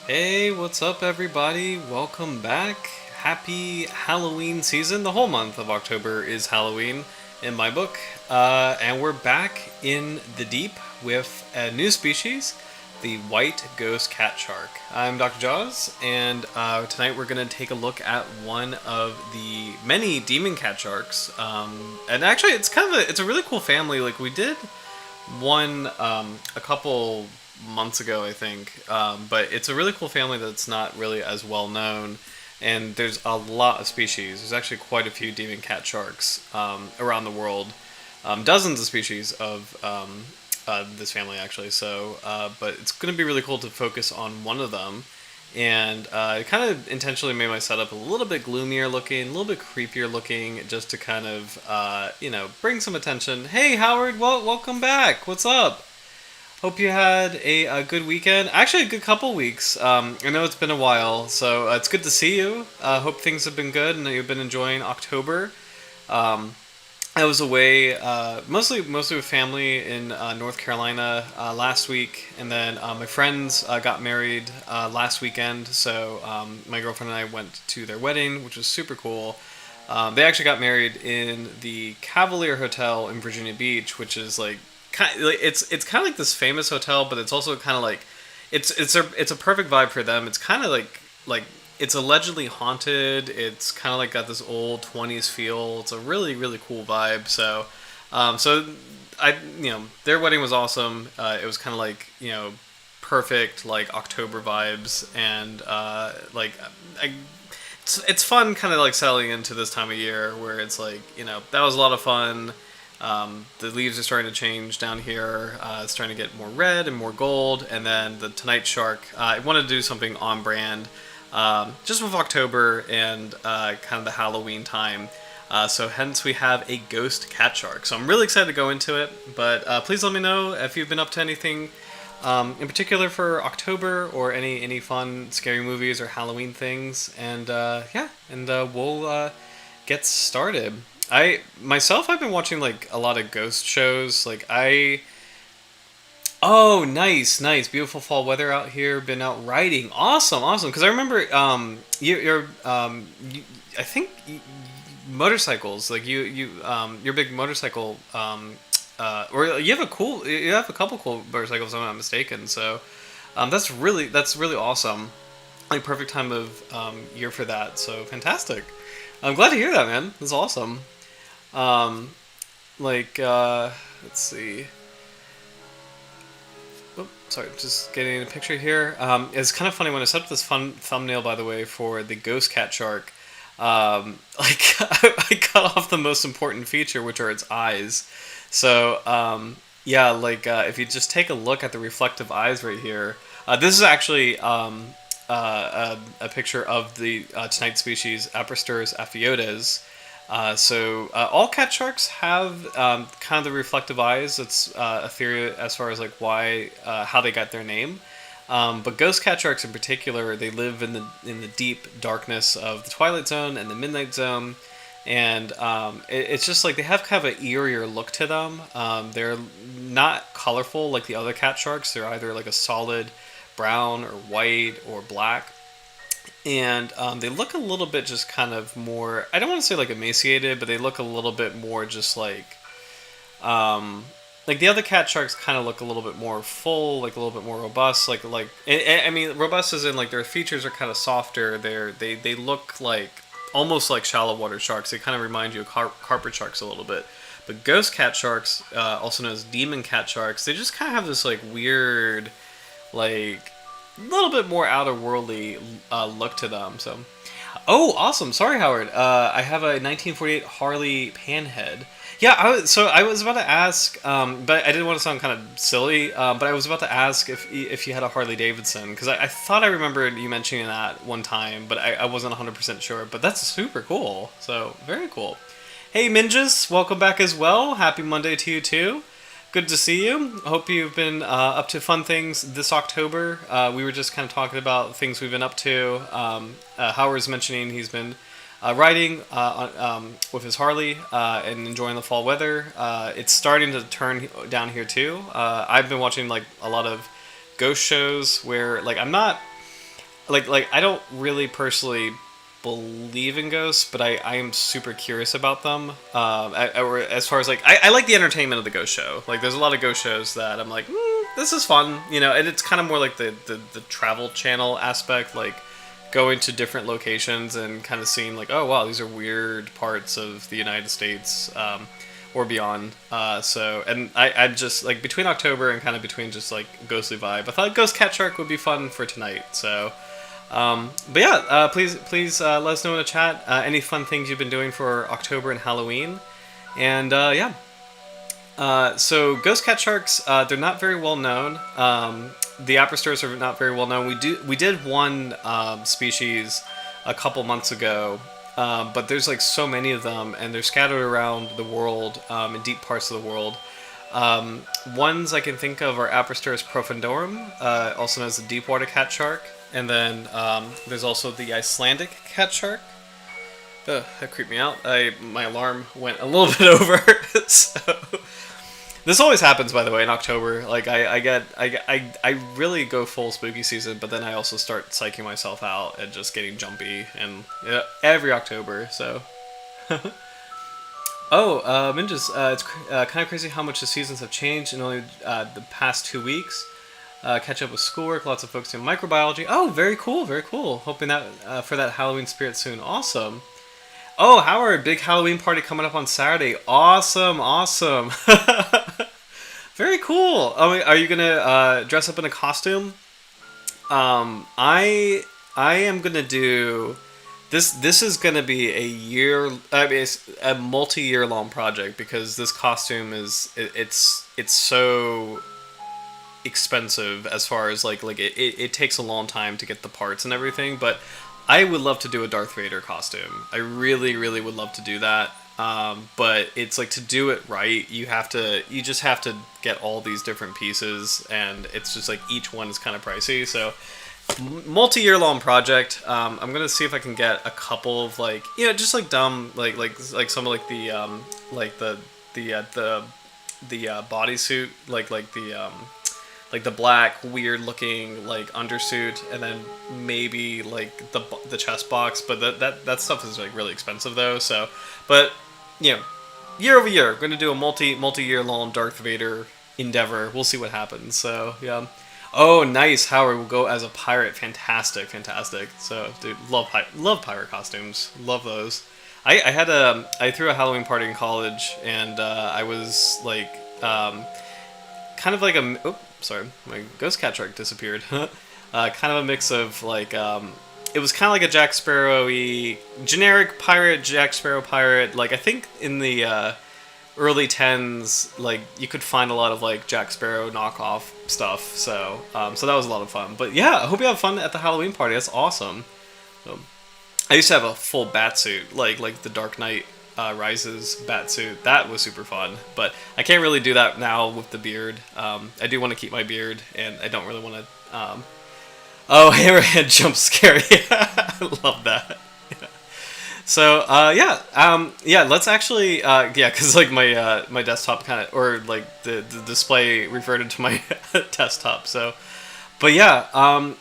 Hey, what's up, everybody? Welcome back. Happy Halloween season. The whole month of October is Halloween in my book. And we're back in the deep with a new species, the White Ghost Catshark. I'm Dr. Jaws, and tonight we're going to take a look at one of the many demon cat sharks. And actually, it's a really cool family. Like, we did one a couple months ago, I think. But it's a really cool family that's not really as well known. And there's a lot of species. There's actually quite a few demon cat sharks around the world. Dozens of species of this family, actually. But it's going to be really cool to focus on one of them. And it kind of intentionally made my setup a little bit gloomier looking, a little bit creepier looking, just to kind of, bring some attention. Hey, Howard, welcome back. What's up? Hope you had a good weekend. Actually, a good couple weeks. I know it's been a while, so it's good to see you. Hope things have been good and that you've been enjoying October. Um, I was away mostly with family in North Carolina last week, and then my friends got married last weekend. So my girlfriend and I went to their wedding, which was super cool. They actually got married in the Cavalier Hotel in Virginia Beach, which is it's kind of like this famous hotel, but it's also kind of like it's a perfect vibe for them. It's kind of like it's allegedly haunted. It's kind of like got this old 20s feel. It's a really really cool vibe. So I their wedding was awesome. It was kind of like perfect like October vibes and I it's fun kind of like settling into this time of year where it's like that was a lot of fun. The leaves are starting to change down here. It's starting to get more red and more gold. And then the Tonight Shark, I wanted to do something on brand, just with October and kind of the Halloween time. So hence we have a ghost cat shark. So I'm really excited to go into it. But please let me know if you've been up to anything in particular for October or any fun scary movies or Halloween things. And we'll get started. I've been watching like a lot of ghost shows. Oh, nice, beautiful fall weather out here. Been out riding, awesome. Because I remember, I think motorcycles. Like you're a big motorcycle, or you have a couple cool motorcycles. If I'm not mistaken. So, that's really awesome. Like perfect time of year for that. So fantastic. I'm glad to hear that, man. That's awesome. Um, let's see. Oh, sorry, just getting a picture here. It's kind of funny when I set up this fun thumbnail, by the way, for the ghost cat shark. I cut off the most important feature, which are its eyes. So, if you just take a look at the reflective eyes right here, this is actually a picture of the tonight species Apristurus aphyodes. All cat sharks have kind of the reflective eyes. It's a theory as far as like why how they got their name. But ghost cat sharks in particular, they live in the deep darkness of the twilight zone and the midnight zone, and it's just like they have kind of an eerier look to them. They're not colorful like the other cat sharks. They're either like a solid brown or white or black, and they look a little bit just kind of more, I don't want to say like emaciated, but they look a little bit more just like the other cat sharks kind of look a little bit more full, like a little bit more robust, I mean robust as in like their features are kind of softer. They look like almost like shallow water sharks. They kind of remind you of carpet sharks a little bit. But ghost cat sharks, also known as demon cat sharks, they just kind of have this like weird, like a little bit more outer worldly look to them. So, oh, awesome! Sorry, Howard. I have a 1948 Harley Panhead. Yeah, I was about to ask, but I didn't want to sound kind of silly. But I was about to ask if you had a Harley Davidson because I thought I remembered you mentioning that one time, but I wasn't 100% sure. But that's super cool. So very cool. Hey, Minjas, welcome back as well. Happy Monday to you too. Good to see you. Hope you've been up to fun things this October. We were just kind of talking about things we've been up to. Howard's mentioning he's been riding with his Harley and enjoying the fall weather. It's starting to turn down here too. I've been watching like a lot of ghost shows where like I'm not like I don't really personally believe in ghosts, but I am super curious about them. Or as far as like I like the entertainment of the ghost show. Like there's a lot of ghost shows that I'm like, this is fun, and it's kind of more like the travel channel aspect, like going to different locations and kind of seeing like, oh wow, these are weird parts of the United States. Or beyond. And I'm just like between October and kind of between just like ghostly vibe. I thought Ghost Catshark would be fun for tonight. So, but yeah, please let us know in the chat any fun things you've been doing for October and Halloween. And yeah, so Ghost Catsharks, they're not very well known. The Apristurus are not very well known. We did one species a couple months ago. But there's like so many of them, and they're scattered around the world, in deep parts of the world. Ones I can think of are Apristurus profundorum, also known as the deepwater cat shark, and then there's also the Icelandic cat shark. That creeped me out. My alarm went a little bit over, so this always happens, by the way, in October. Like I really go full spooky season, but then I also start psyching myself out and just getting jumpy, and every October. So, Minjas, it's kind of crazy how much the seasons have changed in only the past 2 weeks. Catch up with schoolwork, lots of focusing on microbiology. Oh, very cool, very cool. Hoping that for that Halloween spirit soon. Awesome. Oh, Howard, big Halloween party coming up on Saturday. Awesome. Very cool. Oh, are you gonna dress up in a costume? I am gonna do this. This is gonna be it's a multi-year long project because this costume it's so expensive as far as like it takes a long time to get the parts and everything, but I would love to do a Darth Vader costume. I really would love to do that. But it's like, to do it right, you just have to get all these different pieces, and it's just like each one is kind of pricey. So multi-year long project. I'm gonna see if I can get a couple of like, just like dumb like some of like the bodysuit, like the black weird looking like undersuit, and then maybe like the chest box, but that stuff is like really expensive though. So, but year over year, going to do a multi-year long Darth Vader endeavor. We'll see what happens. So yeah. Oh, nice, Howard will go as a pirate. Fantastic. So, dude, love pirate costumes. Love those. I threw a Halloween party in college, and I was like kind of like sorry, my Ghost Catshark disappeared. Kind of a mix of like, it was kind of like a Jack Sparrow-y, generic pirate, Jack Sparrow pirate. Like I think in the early 10s, like you could find a lot of like Jack Sparrow knockoff stuff. So so that was a lot of fun. But yeah, I hope you have fun at the Halloween party. That's awesome. I used to have a full bat suit, like the Dark Knight Rises batsuit. That was super fun, but I can't really do that now with the beard. I do want to keep my beard, and I don't really want to. Oh, hammerhead jump scare! Yeah, I love that. Yeah. So yeah, let's actually because like my desktop kind of, or like the display reverted to my desktop. So. But yeah,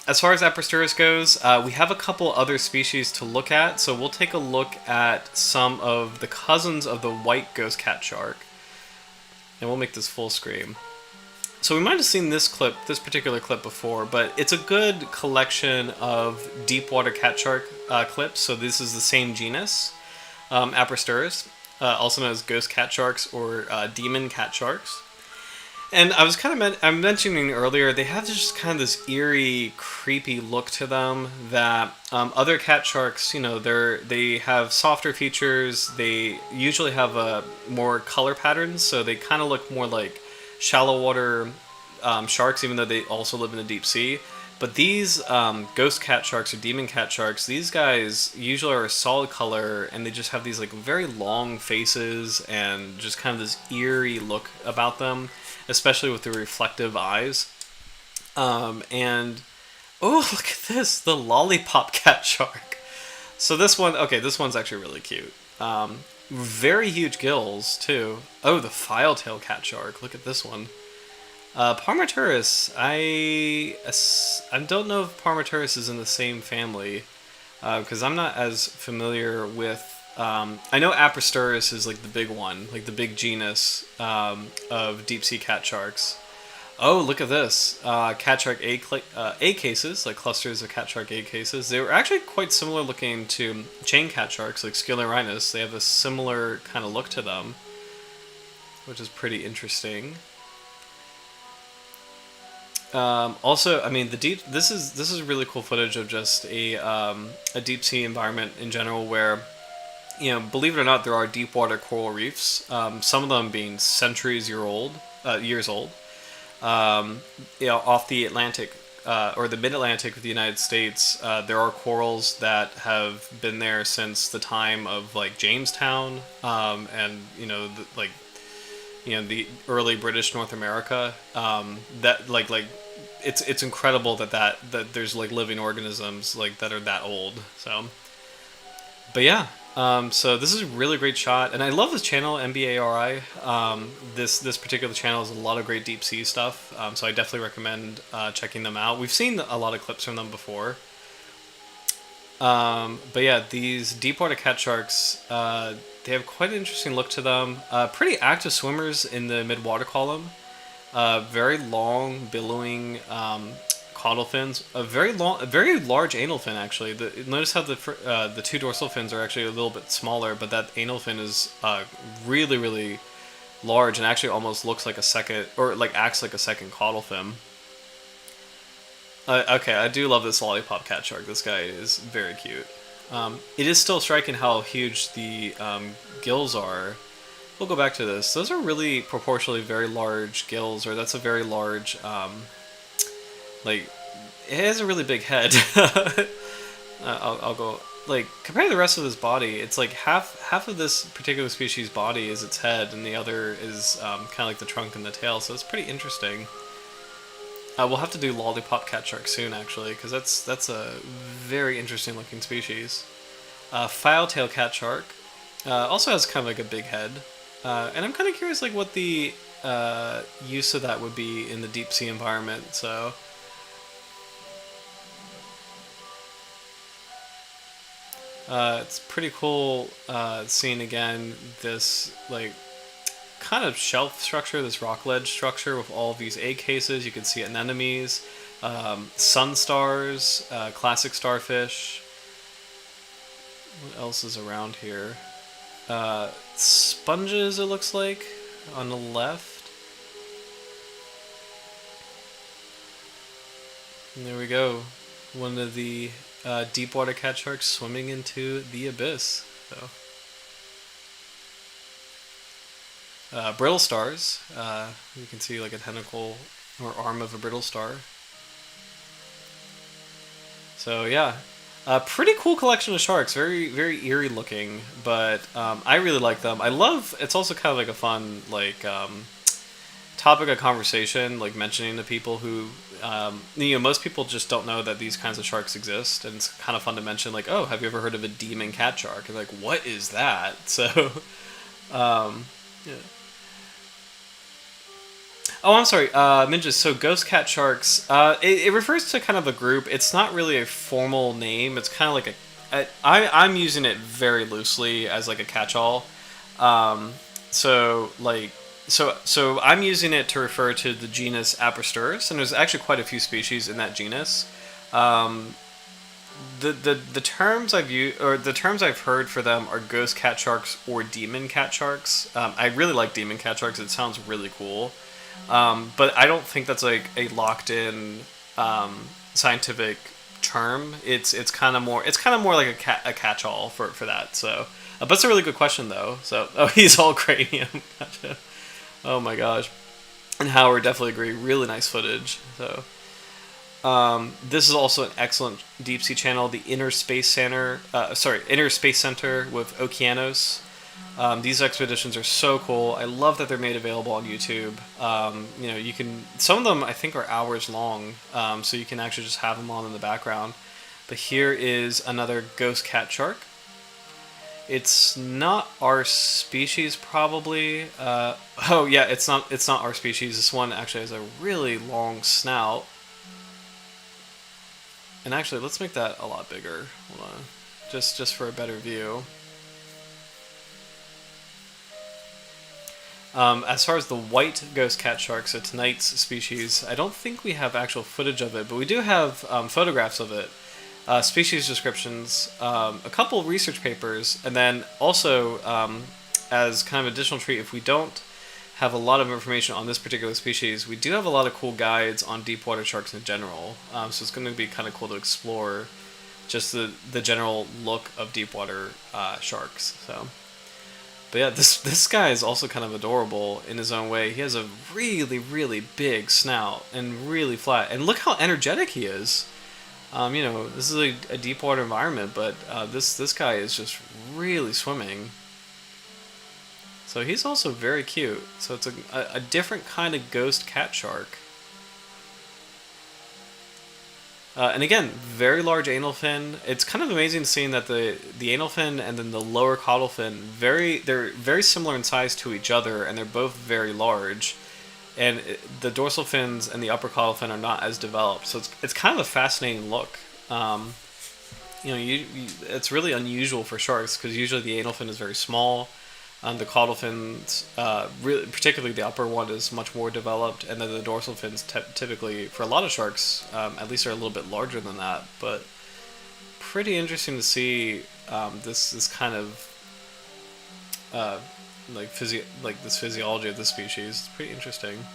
as far as Apristurus goes, we have a couple other species to look at. So we'll take a look at some of the cousins of the White Ghost Catshark. And we'll make this full screen. So we might have seen this particular clip before, but it's a good collection of deepwater catshark clips. So this is the same genus, Apristurus, also known as ghost catsharks or demon catsharks. And I was I'm mentioning earlier, they have just kind of this eerie, creepy look to them that other cat sharks, they have softer features. They usually have more color patterns, so they kind of look more like shallow water sharks, even though they also live in the deep sea. But these ghost cat sharks or demon cat sharks, these guys usually are a solid color, and they just have these like very long faces and just kind of this eerie look about them, especially with the reflective eyes. And oh, look at this, the lollipop cat shark. So this one's actually really cute. Very huge gills too. Oh, the file tail cat shark. Look at this one. Parmaturus. I don't know if Parmaturus is in the same family because I'm not as familiar with. I know Apristurus is like the big one, like the big genus of deep sea cat sharks. Oh, look at this. Cat shark egg cases, like clusters of cat shark egg cases. They were actually quite similar looking to chain cat sharks, like Scilurhinus. They have a similar kind of look to them, which is pretty interesting. Also, I mean, the deep. This is really cool footage of just a deep sea environment in general, where believe it or not, there are deep water coral reefs. Some of them being years old. Off the Atlantic or the Mid-Atlantic of the United States, there are corals that have been there since the time of like Jamestown, and the early British North America. That like it's incredible that there's like living organisms like that are that old. So, but yeah. So this is a really great shot, and I love this channel, MBARI. This particular channel has a lot of great deep sea stuff, so I definitely recommend checking them out. We've seen a lot of clips from them before. But yeah, these deep water cat sharks, they have quite an interesting look to them. Pretty active swimmers in the mid-water column. Very long, billowing caudal fins. A very large anal fin actually. Notice how the two dorsal fins are actually a little bit smaller, but that anal fin is really, really large and actually almost looks like a second, or like acts like a second caudal fin. Okay, I do love this lollipop cat shark. This guy is very cute. It is still striking how huge the gills are. We'll go back to this. Those are really proportionally very large gills, or that's a very large, like, it has a really big head. I'll go, like, compared to the rest of his body, it's like half of this particular species' body is its head, and the other is kind of like the trunk and the tail, so it's pretty interesting. We'll have to do lollipop cat shark soon, actually, because that's a very interesting looking species. File-tail cat shark also has kind of like a big head, and I'm kind of curious like what the use of that would be in the deep sea environment. So it's pretty cool seeing again this like kind of shelf structure, this rock ledge structure with all of these egg cases. You can see anemones, sun stars, classic starfish. What else is around here? Sponges, it looks like, on the left. And there we go. One of the deep water cat sharks swimming into the abyss. So. Brittle stars. You can see like a tentacle or arm of a brittle star. So yeah, pretty cool collection of sharks. Very, very eerie looking, but I really like them. I love. It's also kind of like a fun like topic of conversation, like mentioning to people who most people just don't know that these kinds of sharks exist, and it's kind of fun to mention like, oh, have you ever heard of a demon cat shark? And like, what is that? So. Yeah. Oh, I'm sorry, ninjas. So, ghost cat sharks. It refers to kind of a group. It's not really a formal name. It's kind of like I'm using it very loosely as like a catch-all. So I'm using it to refer to the genus Apristurus, and there's actually quite a few species in that genus. The terms I've used, or the terms I've heard for them are ghost cat sharks or demon cat sharks. I really like demon cat sharks. It sounds really cool. But I don't think that's like a locked-in scientific term. It's kind of more like a catch-all for that. So, but it's a really good question though. So, he's all cranium. Gotcha. Oh my gosh. And Howard definitely agree. Really nice footage. So, this is also an excellent deep sea channel. The Inner Space Center with Okeanos. These expeditions are so cool. I love that they're made available on YouTube. You can. Some of them I think are hours long, so you can actually just have them on in the background. But here is another ghost cat shark, It's not our species, probably. Oh yeah, it's not. It's not our species. This one actually has a really long snout. And actually, let's make that a lot bigger. Hold on, just for a better view. As far as the white ghost catshark, so tonight's species, I don't think we have actual footage of it, but we do have photographs of it, species descriptions, a couple research papers, and then also, as kind of additional treat, if we don't have a lot of information on this particular species, we do have a lot of cool guides on deep water sharks in general. So it's going to be kind of cool to explore just the general look of deep water sharks. So. But yeah, this guy is also kind of adorable in his own way. He has a really, really big snout and really flat. And look how energetic he is. This is a deep water environment, but this guy is just really swimming. So he's also very cute. So it's a different kind of ghost cat shark. And again, very large anal fin. It's kind of amazing seeing that the anal fin and then the lower caudal fin, they're very similar in size to each other, and they're both very large. And the dorsal fins and the upper caudal fin are not as developed, so it's kind of a fascinating look. It's really unusual for sharks because usually the anal fin is very small. The caudal fins, really, particularly the upper one, is much more developed, and then the dorsal fins typically, for a lot of sharks, at least are a little bit larger than that. But pretty interesting to see this kind of this physiology of the species. It's pretty interesting.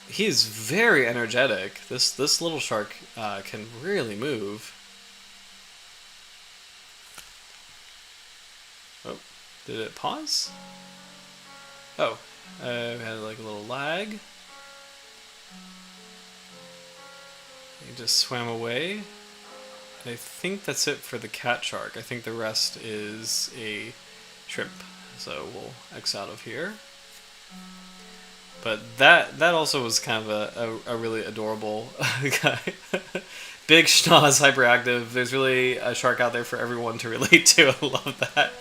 He is very energetic. This little shark can really move. Oh, did it pause? Oh, we had like a little lag. He just swam away. I think that's it for the cat shark. I think the rest is a shrimp. So we'll X out of here. But that also was kind of a really adorable guy. Big schnoz, hyperactive. There's really a shark out there for everyone to relate to. I love that.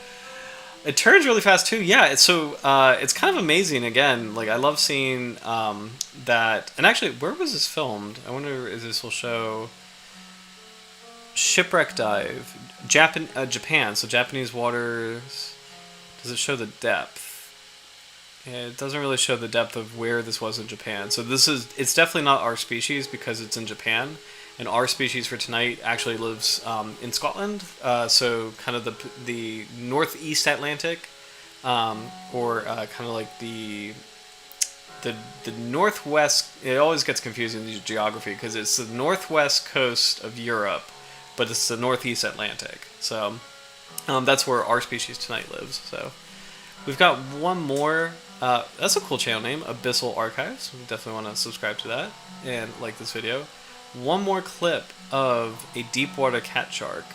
It turns really fast too. Yeah, it's kind of amazing. Again, like I love seeing that. And actually, where was this filmed? I wonder if this will show. Shipwreck dive, Japan. So Japanese waters. Does it show the depth? Yeah, it doesn't really show the depth of where this was in Japan. So it's definitely not our species because it's in Japan. And our species for tonight actually lives in Scotland, so kind of the northeast Atlantic, or kind of like the northwest. It always gets confusing in geography because it's the northwest coast of Europe, but it's the northeast Atlantic. So that's where our species tonight lives. So we've got one more. That's a cool channel name, Abyssal Archives. We definitely want to subscribe to that and like this video. One more clip of a deep water cat shark.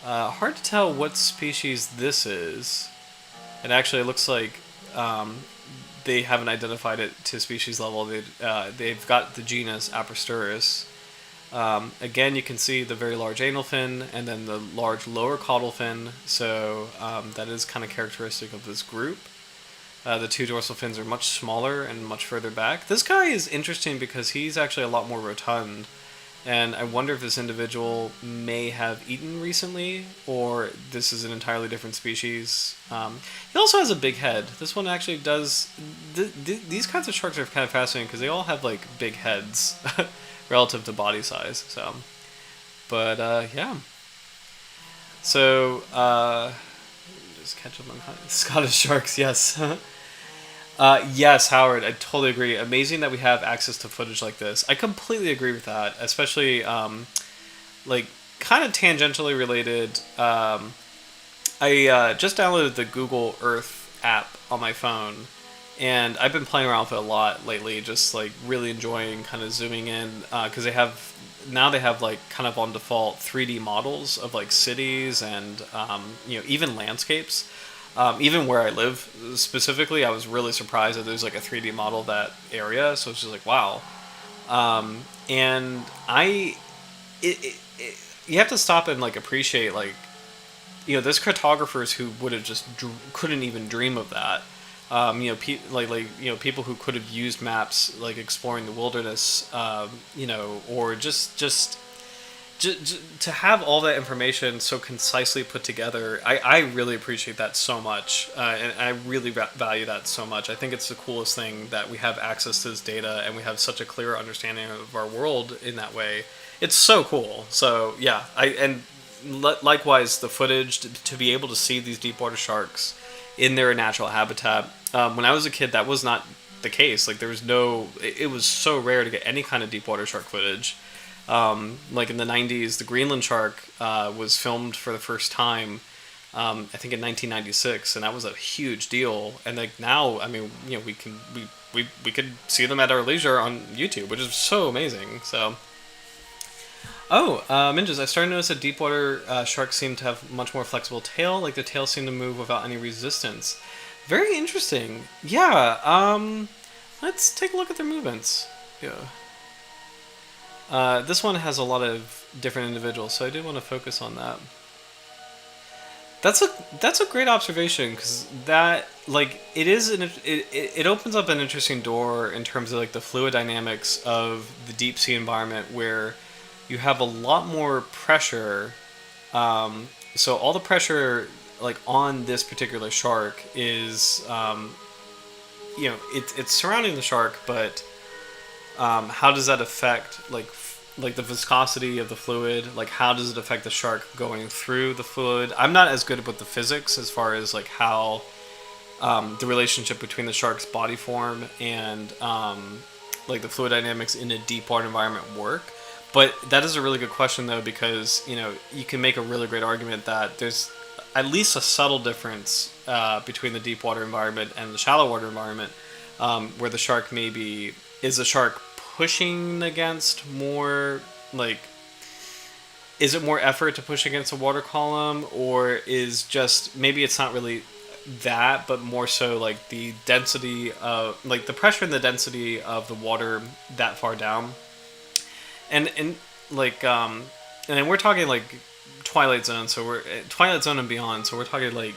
Hard to tell what species this is. It actually looks like they haven't identified it to species level. They've got the genus Apristurus. Again, you can see the very large anal fin and then the large lower caudal fin. So that is kind of characteristic of this group. The two dorsal fins are much smaller and much further back. This guy is interesting because he's actually a lot more rotund. And I wonder if this individual may have eaten recently, or this is an entirely different species. He also has a big head. This one actually does... these kinds of sharks are kind of fascinating because they all have like big heads relative to body size. So, but yeah. So, just catch up on Scottish sharks, yes. Yes, Howard, I totally agree. Amazing that we have access to footage like this. I completely agree with that, especially, like, kind of tangentially related. I just downloaded the Google Earth app on my phone, and I've been playing around with it a lot lately, just, like, really enjoying kind of zooming in, because they have like kind of on default 3D models of like cities and even landscapes. Even where I live specifically, I was really surprised that there's like a 3D model of that area. So it's just like wow. And you have to stop and like appreciate like, there's cartographers who would have just couldn't even dream of that. People who could have used maps like exploring the wilderness, or just to have all that information so concisely put together. I really appreciate that so much, and I really value that so much. I think it's the coolest thing that we have access to this data and we have such a clear understanding of our world in that way. It's so cool. So yeah, likewise the footage to be able to see these deep water sharks in their natural habitat. When I was a kid, that was not the case. Like there was no, it was so rare to get any kind of deep water shark footage. Like in the 90s, the Greenland shark was filmed for the first time, I think in 1996, and that was a huge deal. And like now, I mean, we could see them at our leisure on YouTube, which is so amazing. So, Minjas, I started to notice that deep water sharks seem to have much more flexible tail. Like the tail seem to move without any resistance. Very interesting. Yeah. Let's take a look at their movements. Yeah. This one has a lot of different individuals, so I do want to focus on that. That's a great observation, because that it opens up an interesting door in terms of like the fluid dynamics of the deep sea environment, where you have a lot more pressure. So all the pressure like on this particular shark is it's surrounding the shark, but how does that affect like the viscosity of the fluid? Like how does it affect the shark going through the fluid? I'm not as good with the physics as far as like how the relationship between the shark's body form and like the fluid dynamics in a deep water environment work. But that is a really good question though, because you can make a really great argument that there's at least a subtle difference between the deep water environment and the shallow water environment, where the shark is the shark pushing against more, like, is it more effort to push against a water column, or is just, maybe it's not really that, but more so like the density of, like the pressure and the density of the water that far down. And then we're talking like Twilight Zone, so we're Twilight Zone and beyond, so we're talking like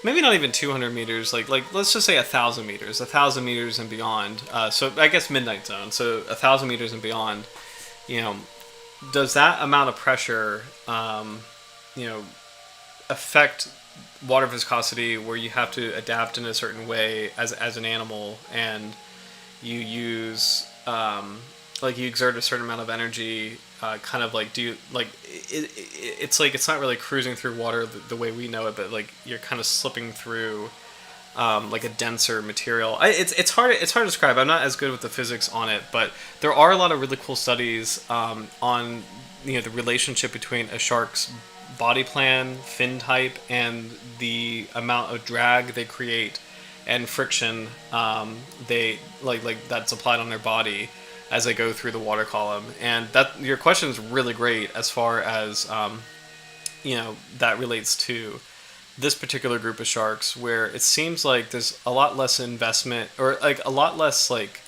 maybe not even 200 meters, like let's just say 1,000 meters, 1,000 meters and beyond. So I guess Midnight Zone, so 1,000 meters and beyond. Does that amount of pressure, affect water viscosity, where you have to adapt in a certain way as an animal, and you use you exert a certain amount of energy, kind of like it's like it's not really cruising through water the way we know it, but like you're kind of slipping through like a denser material. It's hard to describe. I'm not as good with the physics on it, but there are a lot of really cool studies on the relationship between a shark's body plan, fin type, and the amount of drag they create and friction they that's applied on their body as they go through the water column. And that, your question is really great as far as that relates to this particular group of sharks, where it seems like there's a lot less investment, or like a lot less, like,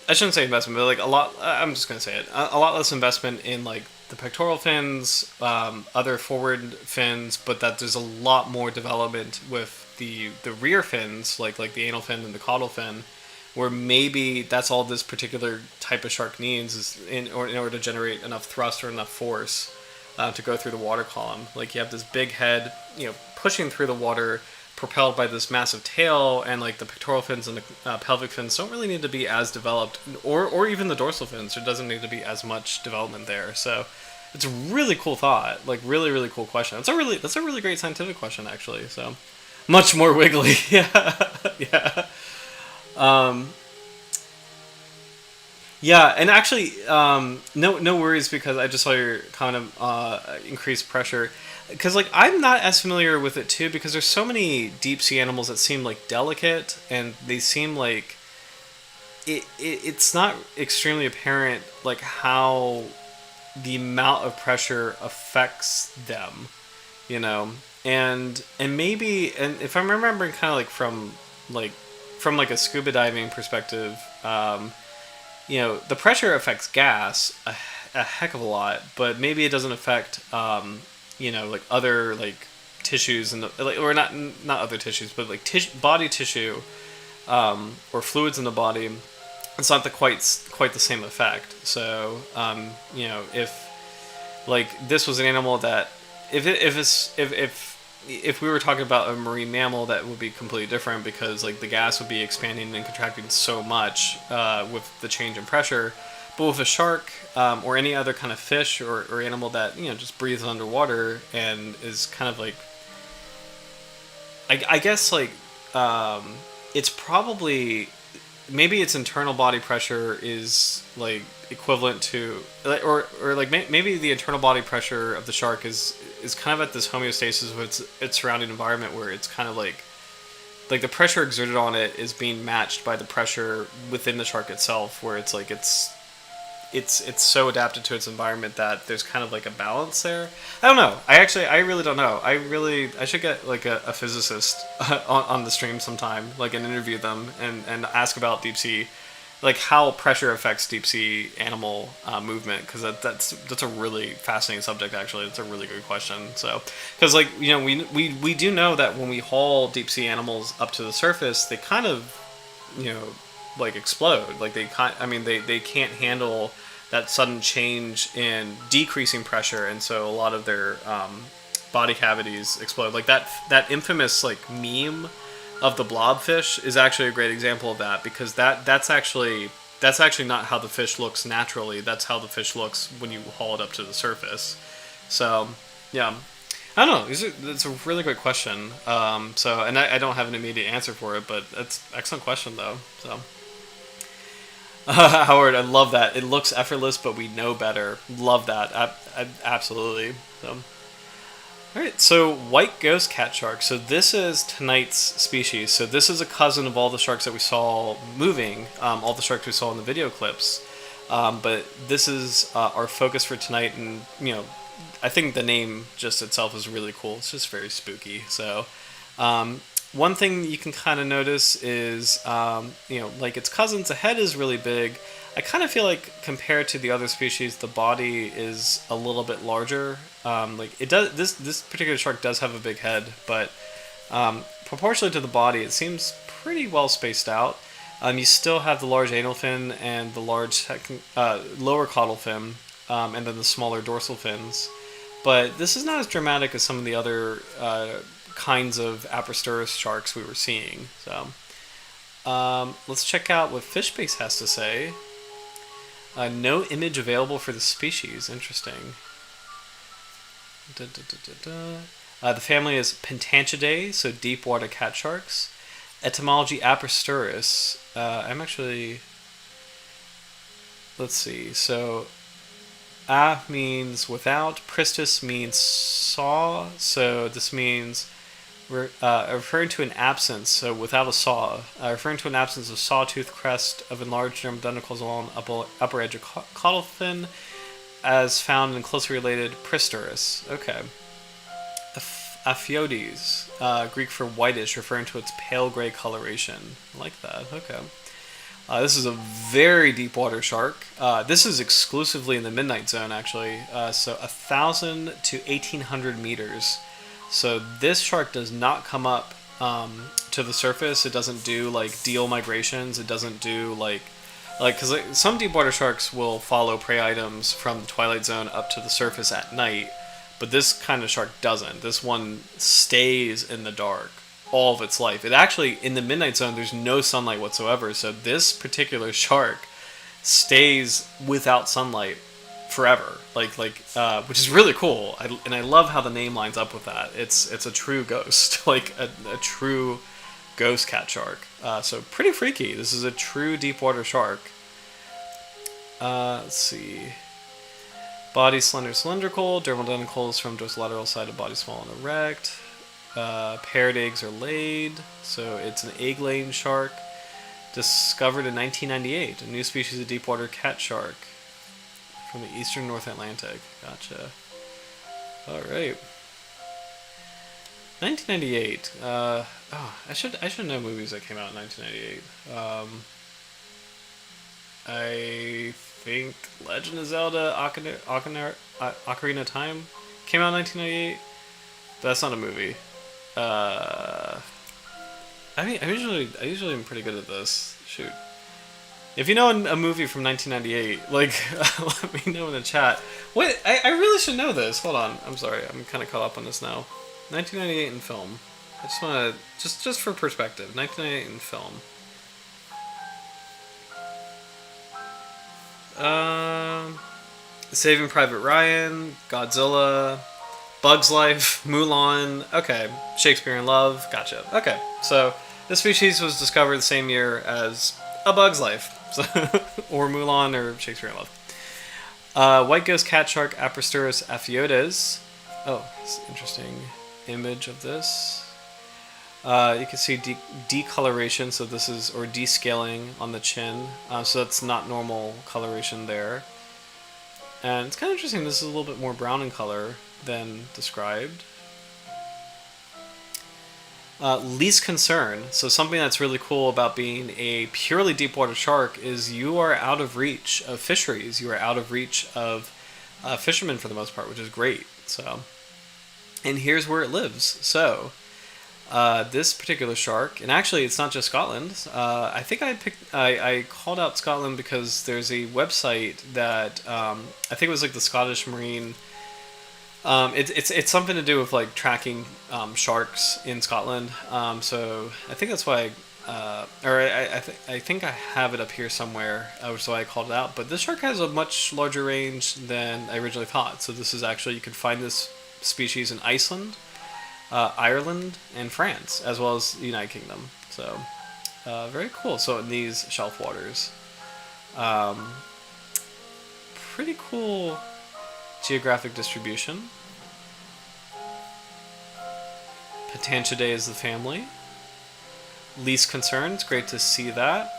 I shouldn't say investment, but like a lot, I'm just gonna say it, a lot less investment in like the pectoral fins, other forward fins, but that there's a lot more development with the rear fins, like the anal fin and the caudal fin, where maybe that's all this particular type of shark needs, is in order to generate enough thrust or enough force to go through the water column. Like you have this big head, pushing through the water, propelled by this massive tail, and like the pectoral fins and the pelvic fins don't really need to be as developed, or even the dorsal fins. There doesn't need to be as much development there. So it's a really cool thought, like really, really cool question. That's a really great scientific question, actually. So much more wiggly. Yeah. Yeah, and actually, no worries, because I just saw your comment of increased pressure. Because like I'm not as familiar with it too, because there's so many deep sea animals that seem like delicate, and they seem like it's not extremely apparent like how the amount of pressure affects them, and maybe, and if I'm remembering kind of like from a scuba diving perspective, the pressure affects gas a heck of a lot, but maybe it doesn't affect like other like tissues in the like, or not other tissues, but like body tissue or fluids in the body. It's not quite the same effect. So if like this was an animal that if we were talking about a marine mammal, that would be completely different because like the gas would be expanding and contracting so much with the change in pressure. But with a shark or any other kind of fish or animal that just breathes underwater and is kind of like I guess like it's probably maybe its internal body pressure is like equivalent to or like maybe the internal body pressure of the shark is kind of at this homeostasis with its surrounding environment, where it's kind of like the pressure exerted on it is being matched by the pressure within the shark itself, where it's like it's so adapted to its environment that there's kind of like a balance there. I don't know. I really don't know. I should get like a physicist on the stream sometime, like, and interview them and ask about deep sea, like how pressure affects deep sea animal movement, because that's a really fascinating subject. Actually, it's a really good question. So, because like we do know that when we haul deep sea animals up to the surface, they kind of like explode. Like they can't handle that sudden change in decreasing pressure, and so a lot of their body cavities explode. Like that infamous like meme of the blobfish is actually a great example of that, because that's actually not how the fish looks naturally. That's how the fish looks when you haul it up to the surface. So yeah, I don't know. It's a really great question. And I don't have an immediate answer for it, but it's an excellent question though. So. Howard, I love that. It looks effortless, but we know better. Love that. Absolutely. So, all right. So, White Ghost Catshark. So this is tonight's species. So this is a cousin of all the sharks that we saw moving, all the sharks we saw in the video clips. But this is our focus for tonight, and I think the name just itself is really cool. It's just very spooky. So. One thing you can kind of notice is, like its cousins, the head is really big. I kind of feel like compared to the other species, the body is a little bit larger. Like it does, this particular shark does have a big head, but proportionally to the body, it seems pretty well spaced out. You still have the large anal fin and the large lower caudal fin, and then the smaller dorsal fins. But this is not as dramatic as some of the other kinds of Apristurus sharks we were seeing. So let's check out what Fishbase has to say. No image available for the species. Interesting. The family is Pentanchidae, so deep water cat sharks. Etymology Apristurus. I'm actually... Let's see. So means without. Pristus means saw. So this means referring to an absence, so without a saw, referring to an absence of sawtooth crest of enlarged germ denticles along upper edge of caudal fin, as found in closely related Apristurus. Okay. Aphyodes, Greek for whitish, referring to its pale gray coloration. I like that. Okay. This is a very deep water shark. This is exclusively in the midnight zone, actually. So 1,000 to 1,800 meters. So this shark does not come up to the surface. It doesn't do like deal migrations. It doesn't do because some deep water sharks will follow prey items from the twilight zone up to the surface at night, but this kind of shark doesn't. This one stays in the dark all of its life. It actually, in the midnight zone, there's no sunlight whatsoever. So this particular shark stays without sunlight forever, which is really cool. And I love how the name lines up with that. It's a true ghost, like a true ghost cat shark. So pretty freaky. This is a true deep water shark. Let's see. Body slender cylindrical, dermal denticles from dorsolateral side of body small and erect. Paired eggs are laid, so it's an egg-laying shark. Discovered in 1998, a new species of deep water cat shark from the eastern North Atlantic. Gotcha. All right. 1998. I should know movies that came out in 1998. I think Legend of Zelda Ocarina of Time came out in 1998. But that's not a movie. Uh, I mean, I usually am pretty good at this. Shoot. If you know a movie from 1998, like, let me know in the chat. Wait, I really should know this. Hold on. I'm sorry. I'm kind of caught up on this now. 1998 in film. I just want to, just for perspective, 1998 in film. Saving Private Ryan, Godzilla, Bug's Life, Mulan. Okay, Shakespeare in Love. Gotcha. Okay, so this species was discovered the same year as A Bug's Life, so, or Mulan, or Shakespeare in Love. White Ghost Catshark, Apristurus aphyodes. Oh, it's an interesting image of this. You can see decoloration, so this is, or descaling on the chin, so that's not normal coloration there. And it's kind of interesting, this is a little bit more brown in color than described. Least concern, so something that's really cool about being a purely deep water shark is you are out of reach of fisheries, you are out of reach of fishermen for the most part, which is great. So, and here's where it lives. So, this particular shark, and actually it's not just Scotland. I think I called out Scotland because there's a website that I think it was like the Scottish Marine. It's something to do with like tracking sharks in Scotland. So I think that's why, I think I have it up here somewhere, so I called it out. But this shark has a much larger range than I originally thought. So this is actually, you can find this species in Iceland, Ireland, and France, as well as the United Kingdom. So, very cool. So in these shelf waters, pretty cool geographic distribution. Potentidae is the family. Least concerns, great to see that.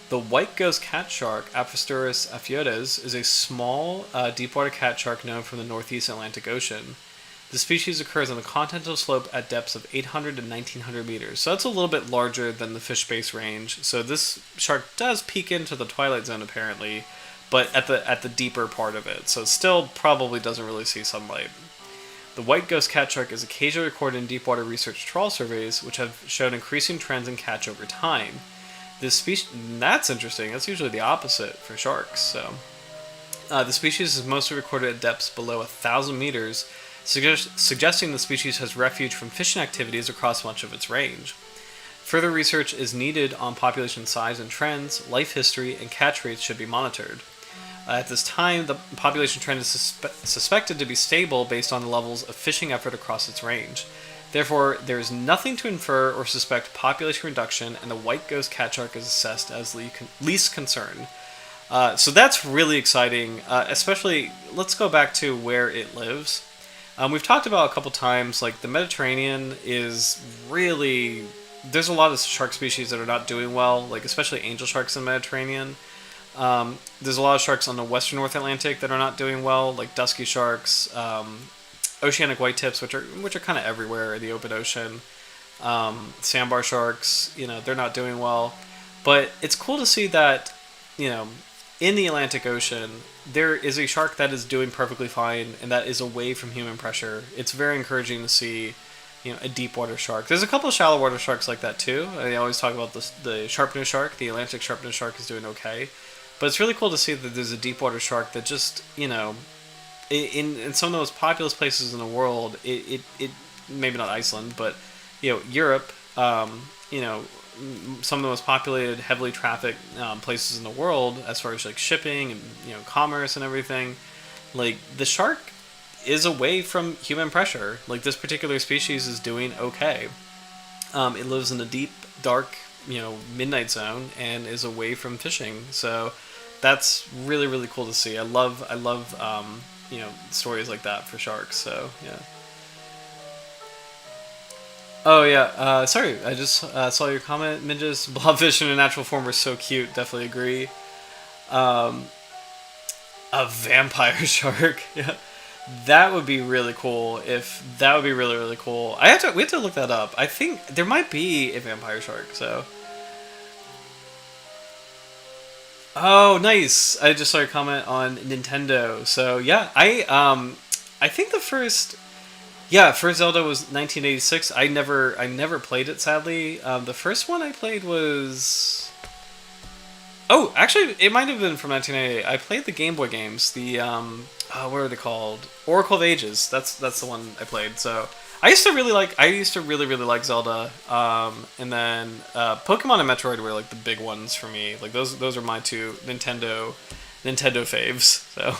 The White Ghost Catshark, Apristurus aphyodes, is a small deepwater cat shark known from the northeast Atlantic Ocean. The species occurs on the continental slope at depths of 800 to 1900 meters, so that's a little bit larger than the fish space range. So this shark does peek into the twilight zone apparently, but at the deeper part of it, so it still probably doesn't really see sunlight. The White Ghost Catshark is occasionally recorded in deepwater research trawl surveys, which have shown increasing trends in catch over time. This species, that's interesting. That's usually the opposite for sharks. So, the species is mostly recorded at depths below 1,000 meters, suggesting the species has refuge from fishing activities across much of its range. Further research is needed on population size and trends, life history, and catch rates should be monitored. At this time, the population trend is suspected to be stable based on the levels of fishing effort across its range. Therefore, there is nothing to infer or suspect population reduction, and the White Ghost Catshark is assessed as least concern. So that's really exciting, especially, let's go back to where it lives. We've talked about a couple times, like the Mediterranean is really, there's a lot of shark species that are not doing well, like especially angel sharks in the Mediterranean. There's a lot of sharks on the western North Atlantic that are not doing well, like dusky sharks, oceanic whitetips, which are kind of everywhere in the open ocean. Sandbar sharks, they're not doing well. But it's cool to see that, in the Atlantic Ocean, there is a shark that is doing perfectly fine and that is away from human pressure. It's very encouraging to see, a deep water shark. There's a couple of shallow water sharks like that too. I always talk about the sharp-nosed shark. The Atlantic sharp-nosed shark is doing okay. But it's really cool to see that there's a deep water shark that just, in some of the most populous places in the world, it maybe not Iceland, but, Europe, some of the most populated, heavily trafficked places in the world, as far as like shipping and commerce and everything, like the shark is away from human pressure. Like this particular species is doing okay. It lives in a deep, dark, midnight zone and is away from fishing. So that's really, really cool to see. I love stories like that for sharks. So yeah. Oh yeah, sorry, I just saw your comment, Minjas. Blobfish in a natural form are so cute, definitely agree. A vampire shark, yeah. That would be really cool that would be really, really cool. We have to look that up. I think there might be a vampire shark, so. Oh, nice! I just saw your comment on Nintendo. So yeah, I think the first first Zelda was 1986. I never played it sadly. The first one I played was oh, actually, it might have been from 1988. I played the Game Boy games. The what are they called? Oracle of Ages. That's the one I played. So I used to really like Zelda. And then Pokemon and Metroid were like the big ones for me. Like those are my two Nintendo faves. So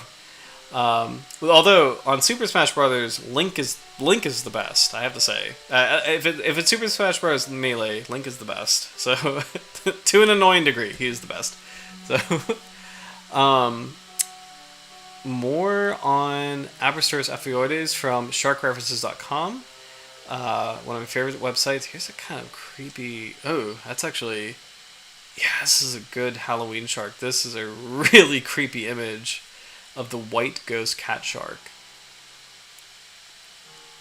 although on Super Smash Brothers, Link is the best. I have to say, if it's Super Smash Bros. Melee, Link is the best. So to an annoying degree, he is the best. So um, more on Apristurus aphyodes from sharkreferences.com. One of my favorite websites. Here's a kind of creepy. Oh, that's actually yeah. This is a good Halloween shark. This is a really creepy image of the White Ghost Catshark.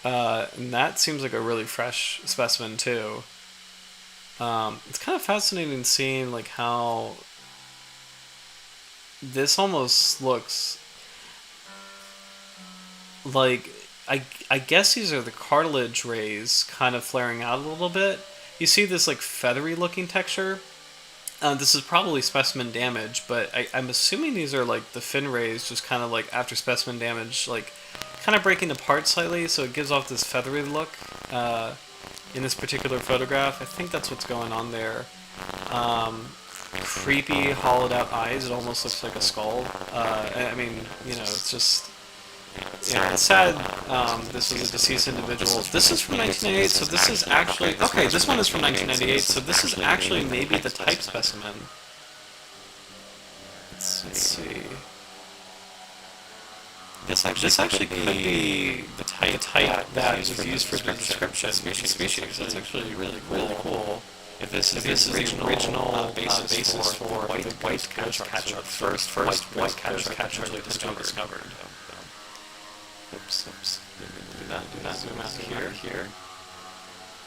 And that seems like a really fresh specimen too. It's kind of fascinating seeing like how this almost looks like I guess these are the cartilage rays kind of flaring out a little bit. You see this like feathery looking texture. This is probably specimen damage, but I'm assuming these are like the fin rays just kind of like after specimen damage, like kind of breaking apart slightly, so it gives off this feathery look in this particular photograph. I think that's what's going on there. Creepy, hollowed out eyes. It almost looks like a skull. I mean, it's just yeah, it's sad. This was a deceased individual. This is from 1998, so this is actually okay. This one is from 1998, so this is actually maybe the type specimen. Let's see. This actually could be the type that was used for the description of the species. That's actually really cool. If this is the original basis for White Ghost Catshark, first White Ghost Catshark discovered. Oops. Do not zoom out here.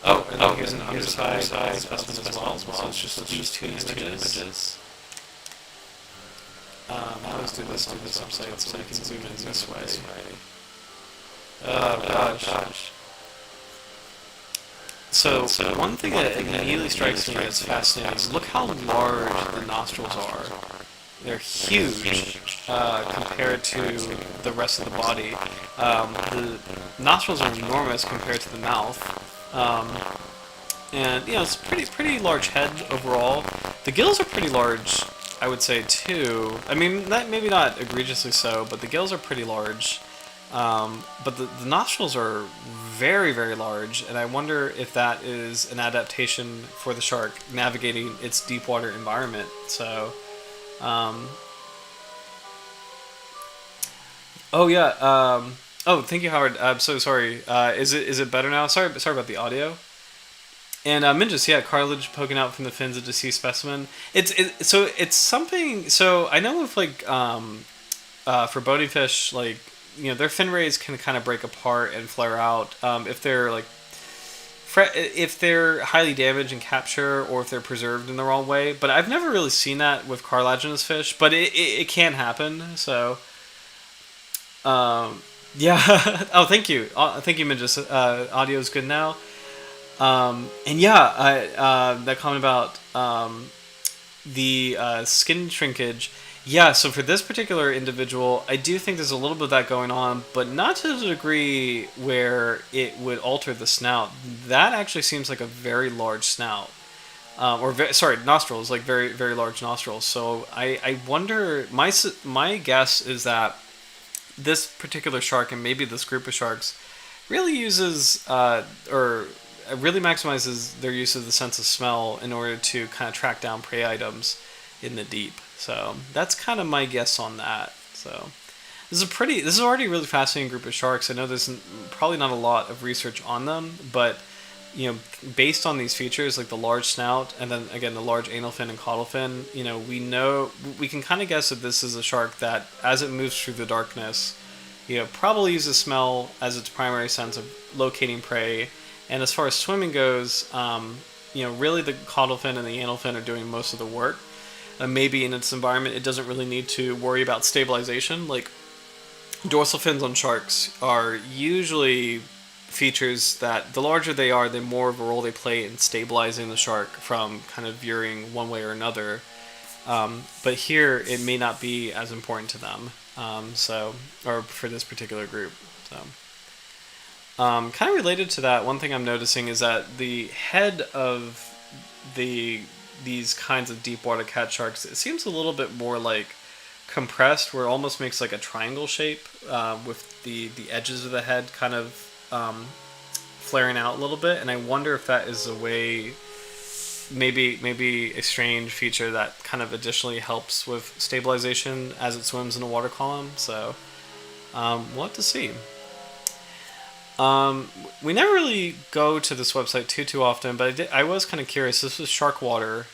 Oh, and here's an undersized specimen as well. So it's just these two images. I always do this on this website so we can zoom in this way. Oh gosh. So one thing that immediately strikes me as fascinating, look how large the nostrils are. They're huge compared to the rest of the body. The nostrils are enormous compared to the mouth. And it's pretty large head overall. The gills are pretty large, I would say too. I mean, maybe not egregiously so, but the gills are pretty large. But the nostrils are very, very large, and I wonder if that is an adaptation for the shark navigating its deep water environment. So, oh yeah. Oh, thank you, Howard. I'm so sorry. Is it better now? Sorry about the audio. And Mingus, yeah, cartilage poking out from the fins of deceased specimen. It's something. So I know with like for bonefish, like their fin rays can kind of break apart and flare out if they're like if they're highly damaged in capture or if they're preserved in the wrong way. But I've never really seen that with cartilaginous fish, but it can happen. So yeah. Oh, thank you. Thank you, Mingus. Audio is good now. And yeah, that comment about the skin shrinkage. Yeah, so for this particular individual, I do think there's a little bit of that going on, but not to the degree where it would alter the snout. That actually seems like a very large snout. Nostrils, like very, very large nostrils. So I wonder, my guess is that this particular shark, and maybe this group of sharks, really uses, or really maximizes their use of the sense of smell in order to kind of track down prey items in the deep. So that's kind of my guess on that. So this is already a really fascinating group of sharks. I know there's probably not a lot of research on them, but based on these features like the large snout and then again the large anal fin and caudal fin, we can kind of guess that this is a shark that, as it moves through the darkness, probably uses smell as its primary sense of locating prey. And as far as swimming goes, really the caudal fin and the anal fin are doing most of the work. maybe in its environment it doesn't really need to worry about stabilization. Like dorsal fins on sharks are usually features that the larger they are, the more of a role they play in stabilizing the shark from kind of veering one way or another. But here it may not be as important to them. Or for this particular group. Kind of related to that, one thing I'm noticing is that the head of these kinds of deep water cat sharks, it seems a little bit more like compressed, where it almost makes like a triangle shape with the edges of the head kind of flaring out a little bit. And I wonder if that is a way, maybe a strange feature that kind of additionally helps with stabilization as it swims in a water column. So we'll have to see. We never really go to this website too often, but I was kind of curious. This was Shark Water,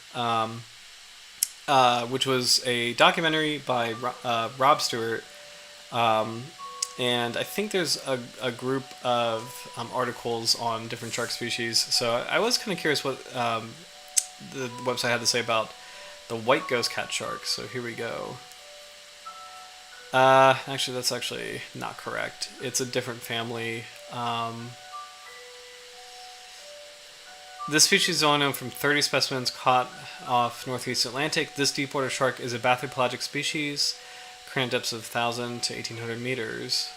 which was a documentary by Rob Stewart, and I think there's a group of articles on different shark species. So I was kind of curious what the website had to say about the White Ghost Catshark. So here we go. Actually, that's actually not correct. It's a different family. This species is only known from 30 specimens caught off northeast Atlantic. This deepwater shark is a bathypelagic species, current depths of 1,000 to 1,800 meters.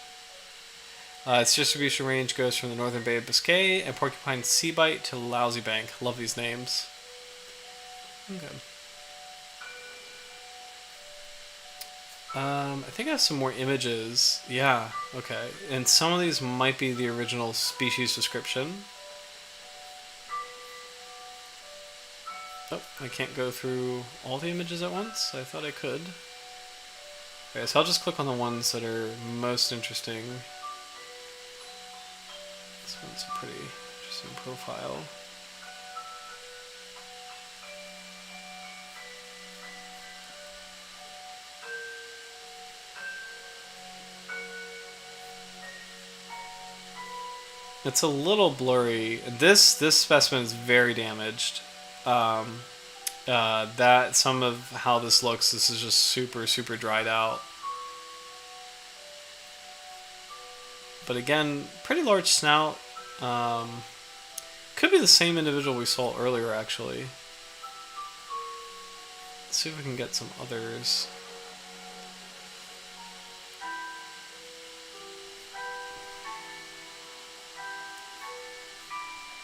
Its distribution range goes from the northern Bay of Biscay and Porcupine Sea Bite to Lousy Bank. Love these names. Okay. I think I have some more images. Yeah, okay. And some of these might be the original species description. Oh, I can't go through all the images at once. I thought I could. Okay, so I'll just click on the ones that are most interesting. This one's a pretty interesting profile. It's a little blurry. This specimen is very damaged. That some of how this looks, this is just super dried out. But again, pretty large snout. Could be the same individual we saw earlier, actually. Let's see if we can get some others.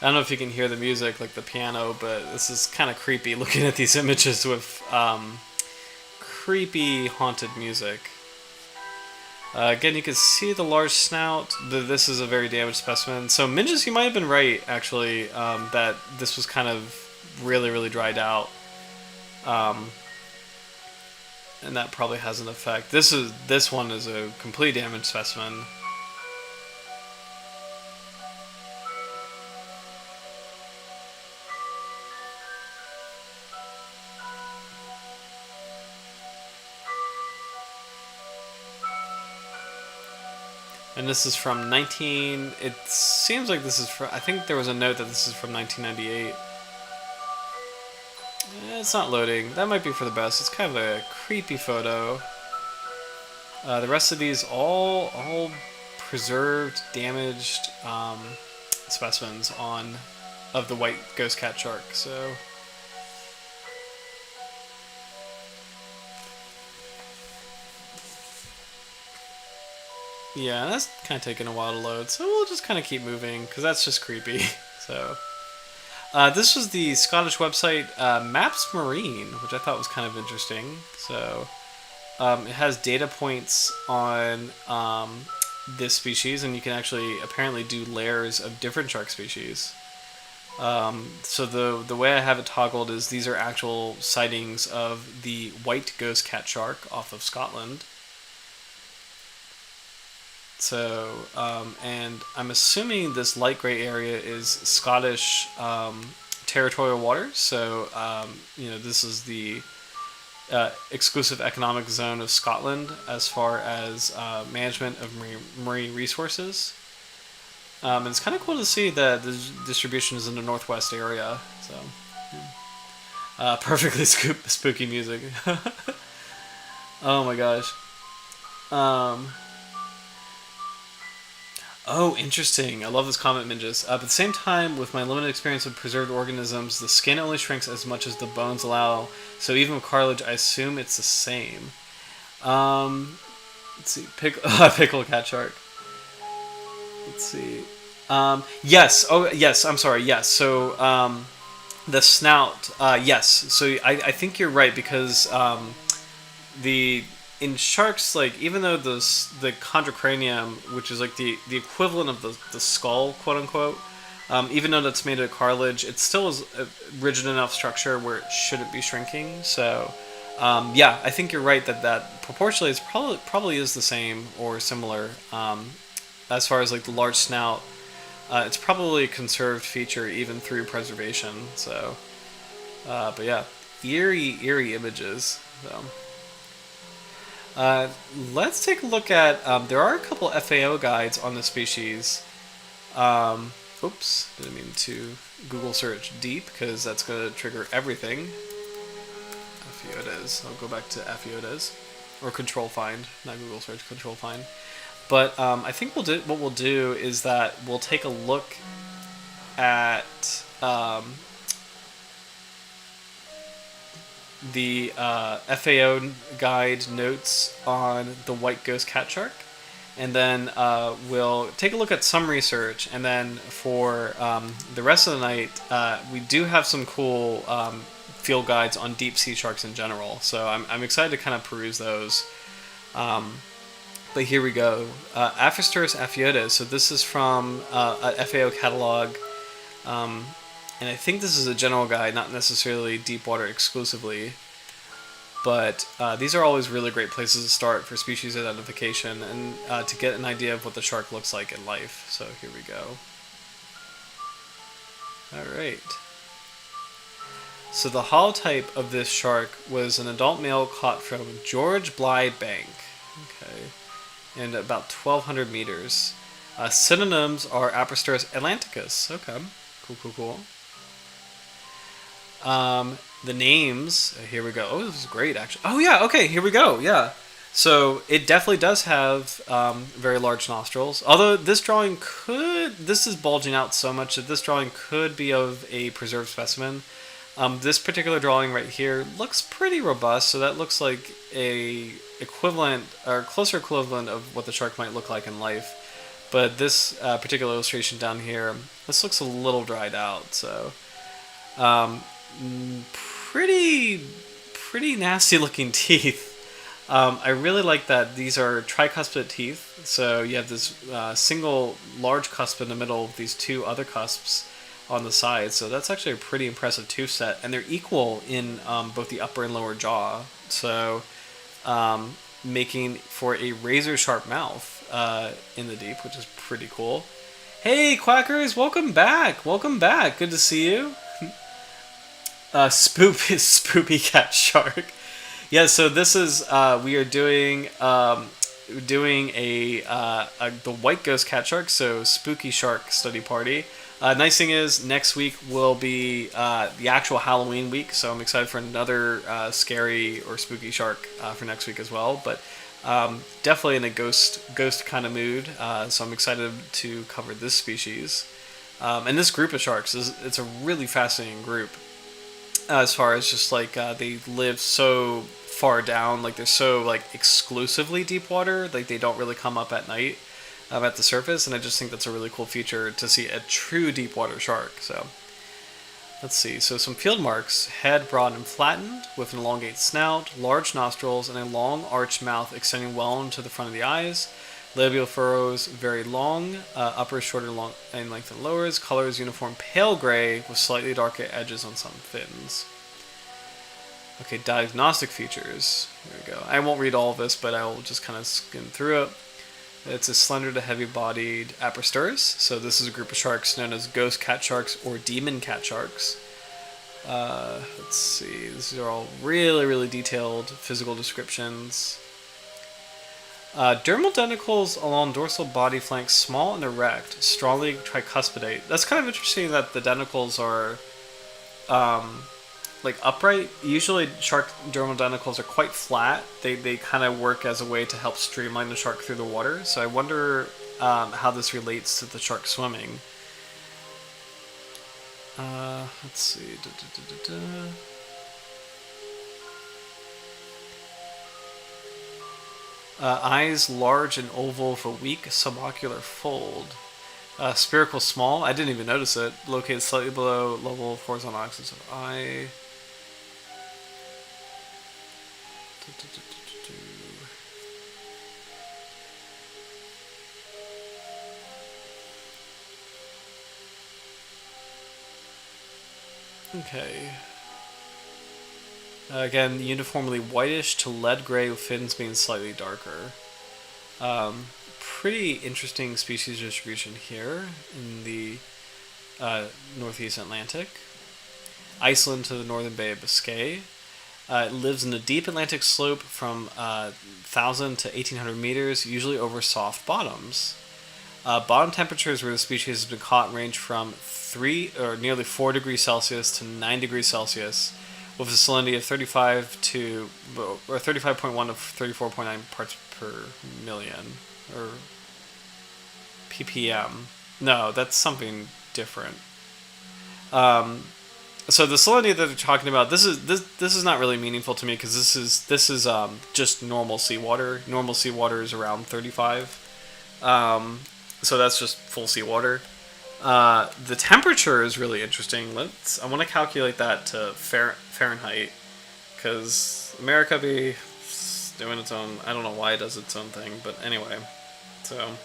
I don't know if you can hear the music, like the piano, but this is kind of creepy looking at these images with creepy haunted music. Again, you can see the large snout. This is a very damaged specimen. So, Minges, you might have been right, actually, that this was kind of really dried out. And that probably has an effect. This one is a completely damaged specimen. And this is from it seems like this is from, I think there was a note that this is from 1998. It's not loading. That might be for the best. It's kind of a creepy photo. The rest of these all preserved, damaged specimens of the White Ghost Catshark. So yeah, that's kind of taking a while to load, so we'll just kind of keep moving, because that's just creepy. So, this was the Scottish website Maps Marine, which I thought was kind of interesting. So, it has data points on this species, and you can actually apparently do layers of different shark species. So the way I have it toggled is these are actual sightings of the White Ghost Catshark off of Scotland. So, and I'm assuming this light gray area is Scottish territorial waters. So, this is the exclusive economic zone of Scotland as far as management of marine resources. And it's kind of cool to see that the distribution is in the northwest area. So, Perfectly spooky music. Oh my gosh. Um, oh, interesting. I love this comment, Mingus. But at the same time, with my limited experience with preserved organisms, the skin only shrinks as much as the bones allow. So even with cartilage, I assume it's the same. Let's see. Pickle cat shark. Let's see. Yes. Oh, yes. I'm sorry. Yes. So, the snout. Yes. So I think you're right because the in sharks, like even though the chondrocranium, which is like the equivalent of the skull, quote unquote, even though that's made of cartilage, it still is a rigid enough structure where it shouldn't be shrinking. So, yeah, I think you're right that proportionally it's probably is the same or similar. As far as like the large snout, it's probably a conserved feature even through preservation. So, but yeah, eerie images. So. Let's take a look at. There are a couple FAO guides on the species. Oops, didn't mean to Google search deep because that's going to trigger everything. Aphyodes. I'll go back to aphyodes or control find, not Google search, control find. But I think what we'll do is that we'll take a look at the FAO guide notes on the White Ghost Catshark, and then we'll take a look at some research, and then for the rest of the night, we do have some cool field guides on deep sea sharks in general, so I'm excited to kind of peruse those. But here we go. Apristurus aphyodes. So this is from a FAO catalog, and I think this is a general guide, not necessarily deep water exclusively. But these are always really great places to start for species identification and to get an idea of what the shark looks like in life. So here we go. Alright. So the holotype of this shark was an adult male caught from George Blythe Bank. Okay. And about 1,200 meters. Synonyms are Apristurus atlanticus. Okay. Cool. The names, here we go. Oh, this is great, actually. Oh, yeah, okay, here we go, yeah. So, it definitely does have very large nostrils. Although this drawing this is bulging out so much that this drawing could be of a preserved specimen. This particular drawing right here looks pretty robust, so that looks like a equivalent, or closer equivalent of what the shark might look like in life. But this particular illustration down here, this looks a little dried out, so... pretty nasty looking teeth. I really like that these are tricuspid teeth, so you have this single large cusp in the middle of these two other cusps on the side, so that's actually a pretty impressive tooth set, and they're equal in both the upper and lower jaw, so making for a razor sharp mouth in the deep, which is pretty cool. Hey Quackers, welcome back, good to see you. Spoopy cat shark. Yeah, so this is we are doing the White Ghost Catshark, so spooky shark study party. Nice thing is next week will be the actual Halloween week, so I'm excited for another scary or spooky shark for next week as well. But definitely in a ghost kind of mood, so I'm excited to cover this species and this group of sharks. It's a really fascinating group. As far as just like they live so far down, like they're so like exclusively deep water, like they don't really come up at night at the surface, and I just think that's a really cool feature to see a true deep water shark. So let's see. So some field marks: head broad and flattened, with an elongated snout, large nostrils, and a long arched mouth extending well into the front of the eyes. Labial furrows very long, uppers shorter long in length than lowers. Color is uniform pale gray with slightly darker edges on some fins. Okay, diagnostic features. Here we go. I won't read all of this, but I will just kind of skim through it. It's a slender to heavy-bodied Apristurus. So this is a group of sharks known as ghost cat sharks or demon cat sharks. Let's see. These are all really detailed physical descriptions. Dermal denticles along dorsal body flanks small and erect, strongly tricuspidate. That's kind of interesting that the denticles are like upright. Usually shark dermal denticles are quite flat. They kind of work as a way to help streamline the shark through the water. So I wonder how this relates to the shark swimming. Let's see. Eyes large and oval with a weak subocular fold. Spherical small. I didn't even notice it. Located slightly below level of horizontal axis of eye. Okay. Again, uniformly whitish to lead gray with fins being slightly darker. Pretty interesting species distribution here in the Northeast Atlantic. Iceland to the northern Bay of Biscay. It lives in the deep Atlantic slope from 1,000 to 1,800 meters, usually over soft bottoms. Bottom temperatures where the species has been caught range from 3 or nearly 4 degrees Celsius to 9 degrees Celsius, with a salinity of 35.1 to 34.9 parts per million, or ppm. No, that's something different. So the salinity that they're talking about, this is not really meaningful to me because this is just normal seawater. Normal seawater is around 35. So that's just full seawater. The temperature is really interesting. I want to calculate that to Fahrenheit because America be doing its own. I don't know why it does its own thing, but anyway. So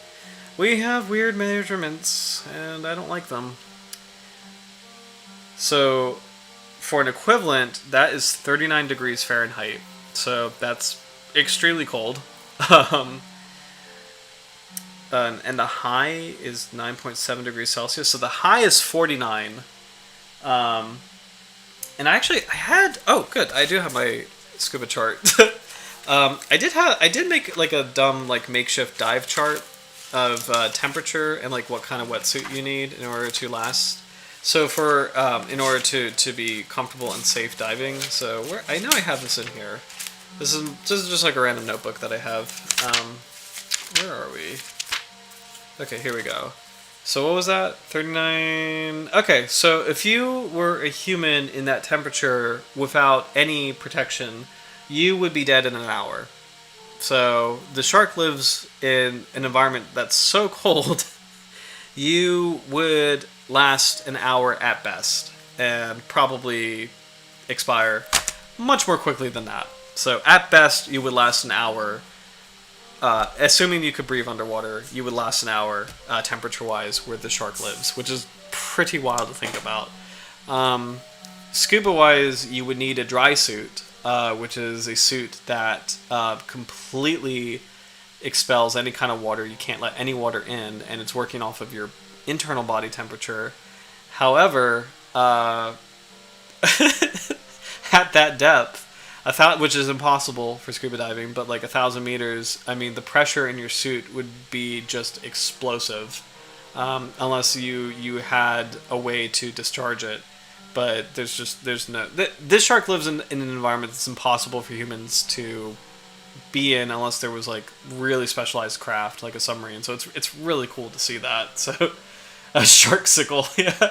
we have weird measurements, and I don't like them. So for an equivalent, that is 39 degrees Fahrenheit. So that's extremely cold. And the high is 9.7 degrees Celsius. So the high is 49. And I had, oh good, I do have my scuba chart. I did make like a dumb like makeshift dive chart of temperature and like what kind of wetsuit you need in order to last. So for in order to be comfortable and safe diving. So I know I have this in here. This is just like a random notebook that I have. Where are we? Okay, here we go. So what was that? 39. Okay, so if you were a human in that temperature without any protection, you would be dead in an hour. So the shark lives in an environment that's so cold, you would last an hour at best and probably expire much more quickly than that. So at best, you would last an hour. Assuming you could breathe underwater, you would last an hour temperature-wise where the shark lives, which is pretty wild to think about. Scuba-wise, you would need a dry suit, which is a suit that completely expels any kind of water. You can't let any water in, and it's working off of your internal body temperature. However, at that depth, which is impossible for scuba diving, but like 1,000 meters, I mean, the pressure in your suit would be just explosive, unless you had a way to discharge it. But there's no. This shark lives in an environment that's impossible for humans to be in unless there was like really specialized craft, like a submarine. So it's really cool to see that. So a shark sickle, yeah.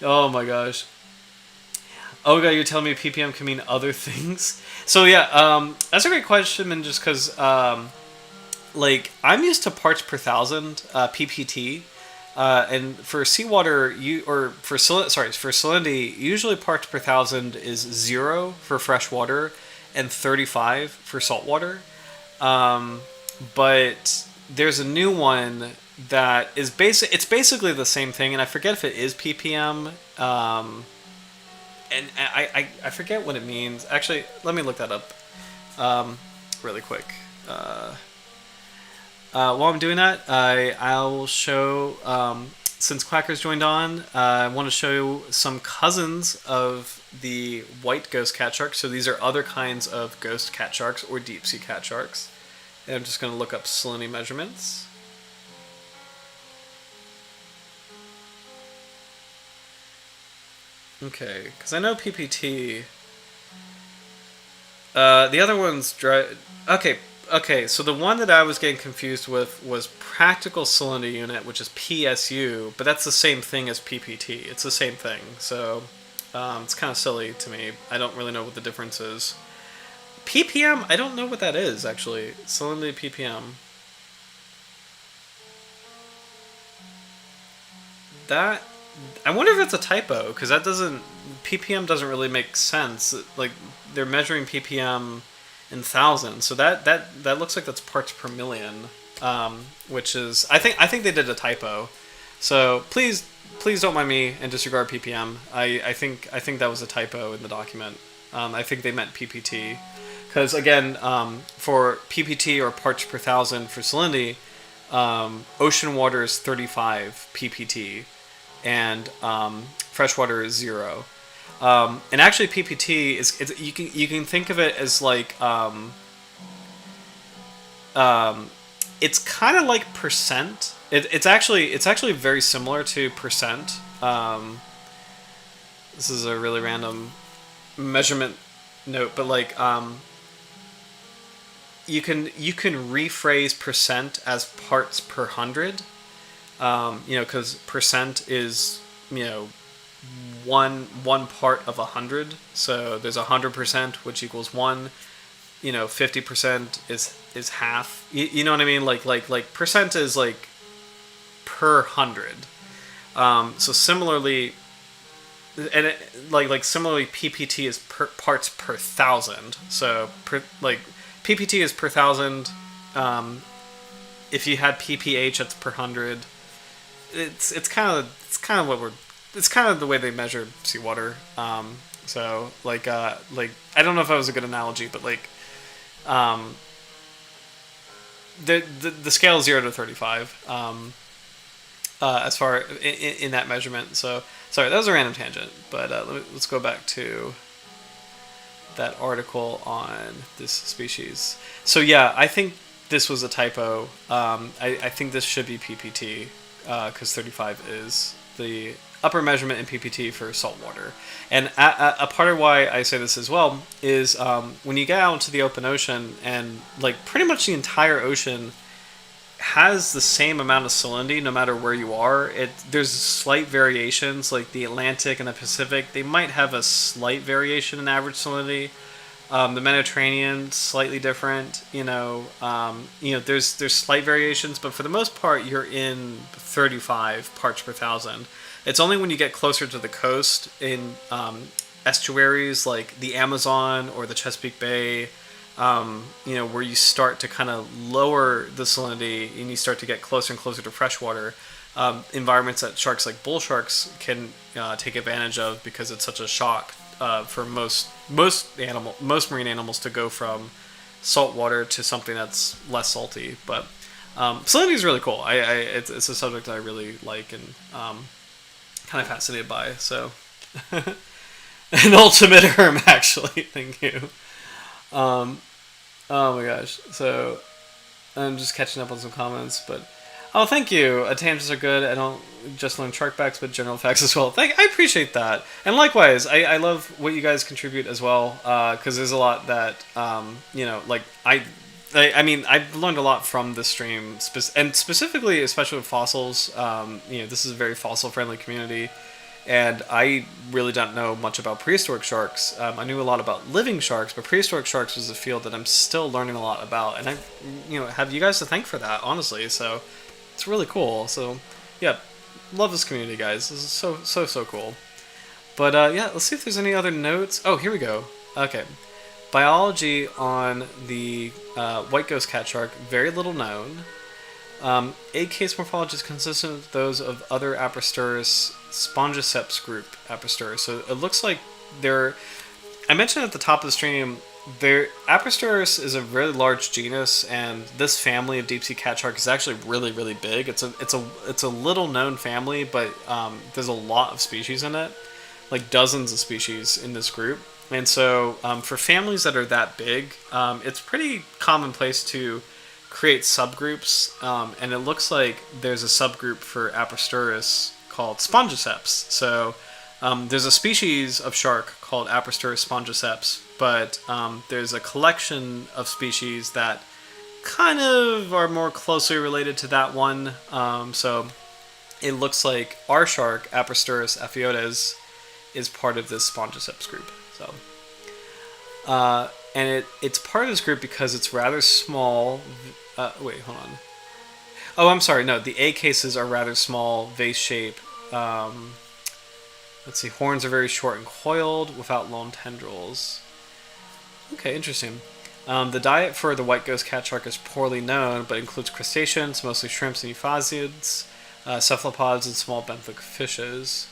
Oh my gosh. Oh god, you're telling me ppm can mean other things? So yeah, that's a great question, and just because, like, I'm used to parts per thousand, ppt, and for seawater, for salinity, usually parts per thousand is 0 for fresh water, and 35 for salt water. But there's a new one that is it's basically the same thing, and I forget if it is ppm. And I forget what it means. Actually, let me look that up really quick. While I'm doing that, I'll show, since Quacker's joined on, I want to show some cousins of the White Ghost Catshark. So these are other kinds of ghost cat sharks or deep sea cat sharks. And I'm just going to look up salinity measurements. Okay, because I know PPT. The other one's dry. Okay, okay. So the one that I was getting confused with was Practical Salinity Unit, which is PSU, but that's the same thing as PPT. It's the same thing. So it's kind of silly to me. I don't really know what the difference is. PPM, I don't know what that is actually. Salinity PPM. That I wonder if it's a typo because that doesn't ppm doesn't really make sense. Like they're measuring ppm in thousands, so that looks like that's parts per million, which is I think they did a typo. So please don't mind me and disregard ppm. I think that was a typo in the document. I think they meant ppt because again for ppt or parts per thousand for salinity, ocean water is 35 ppt and freshwater is 0. And actually, PPT you can think of it as like it's kind of like percent. It's actually very similar to percent. This is a really random measurement note, but like you can rephrase percent as parts per hundred. Because percent is, one part of 100. So there's 100%, which equals 1. 50% is half. You know what I mean? Like percent is like per 100. So similarly, and similarly, PPT is parts per 1,000. So PPT is per 1,000. If you had PPH, it's per 100. It's kind of the way they measure seawater. So I don't know if that was a good analogy, but the scale is 0 to 35 as far in that measurement. So sorry, that was a random tangent, but let's go back to that article on this species. So yeah, I think this was a typo. I think this should be PPT. Because 35 is the upper measurement in PPT for saltwater. And a part of why I say this as well is when you get out into the open ocean and pretty much the entire ocean has the same amount of salinity no matter where you are. There's slight variations, like the Atlantic and the Pacific. They might have a slight variation in average salinity. The Mediterranean, slightly different. There's slight variations, but for the most part, you're in 35 parts per thousand. It's only when you get closer to the coast in estuaries like the Amazon or the Chesapeake Bay, where you start to kind of lower the salinity and you start to get closer and closer to freshwater. Environments that sharks like bull sharks can take advantage of because it's such a shock for most marine animals to go from salt water to something that's less salty. But salinity is really cool. It's a subject I really like and kind of fascinated by. So an ultimate herm, actually. Thank you. Oh my gosh. So I'm just catching up on some comments, but oh, thank you. Tangents are good. I don't just learn shark facts, but general facts as well. I appreciate that. And likewise, I love what you guys contribute as well, because there's a lot that, I've learned a lot from this stream, and specifically, especially with fossils. This is a very fossil-friendly community, and I really don't know much about prehistoric sharks. I knew a lot about living sharks, but prehistoric sharks was a field that I'm still learning a lot about, and I, have you guys to thank for that, honestly. So it's really cool. So yeah, love this community, guys. This is so cool. But yeah, let's see if there's any other notes. Oh, here we go. Okay. Biology on the White Ghost Catshark, very little known. Egg case morphology is consistent with those of other Apristurus Spongiceps group Apristurus. So it looks like I mentioned at the top of the stream, Apristurus is a really large genus, and this family of deep sea cat shark is actually really, really big. It's a little known family, but there's a lot of species in it, like dozens of species in this group. And so for families that are that big, it's pretty commonplace to create subgroups, and it looks like there's a subgroup for Apristurus called Spongiceps. So There's a species of shark called Apristurus spongiceps, but there's a collection of species that kind of are more closely related to that one. So it looks like our shark, Apristurus aphyodes, is part of this spongiceps group. So, and it's part of this group because it's rather small. Wait, hold on. Oh, I'm sorry. No, the egg cases are rather small, vase shape. Let's see. Horns are very short and coiled, without long tendrils. Okay, interesting. The diet for the white ghost catshark is poorly known, but includes crustaceans, mostly shrimps and euphausiids, cephalopods, and small benthic fishes.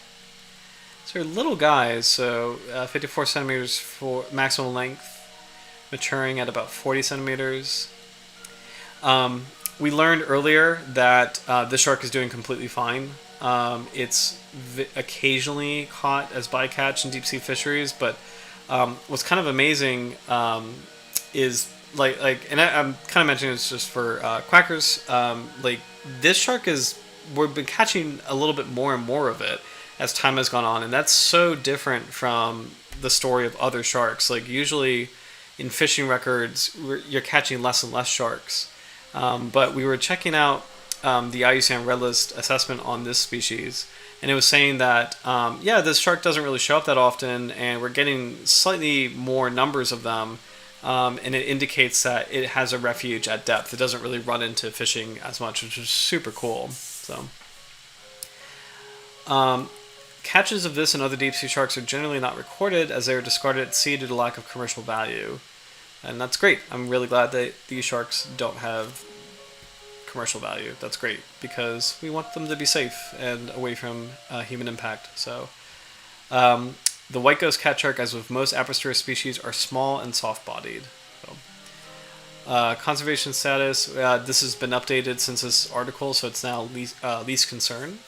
So they're little guys, so 54 centimeters for maximum length, maturing at about 40 centimeters. We learned earlier that this shark is doing completely fine. It's occasionally caught as bycatch in deep sea fisheries, but what's kind of amazing is and I'm kind of mentioning this just for quackers. This shark we've been catching a little bit more and more of it as time has gone on, and that's so different from the story of other sharks. Like usually in fishing records, you're catching less and less sharks. But we were checking out the IUCN Red List assessment on this species, and it was saying that, this shark doesn't really show up that often, and we're getting slightly more numbers of them, and it indicates that it has a refuge at depth. It doesn't really run into fishing as much, which is super cool. So, catches of this and other deep sea sharks are generally not recorded, as they are discarded at sea due to lack of commercial value. And that's great. I'm really glad that these sharks don't have commercial value. That's great, because we want them to be safe and away from human impact. So, the white ghost catshark, as with most Apristurus species, are small and soft-bodied. So, conservation status. This has been updated since this article, so it's now least concern.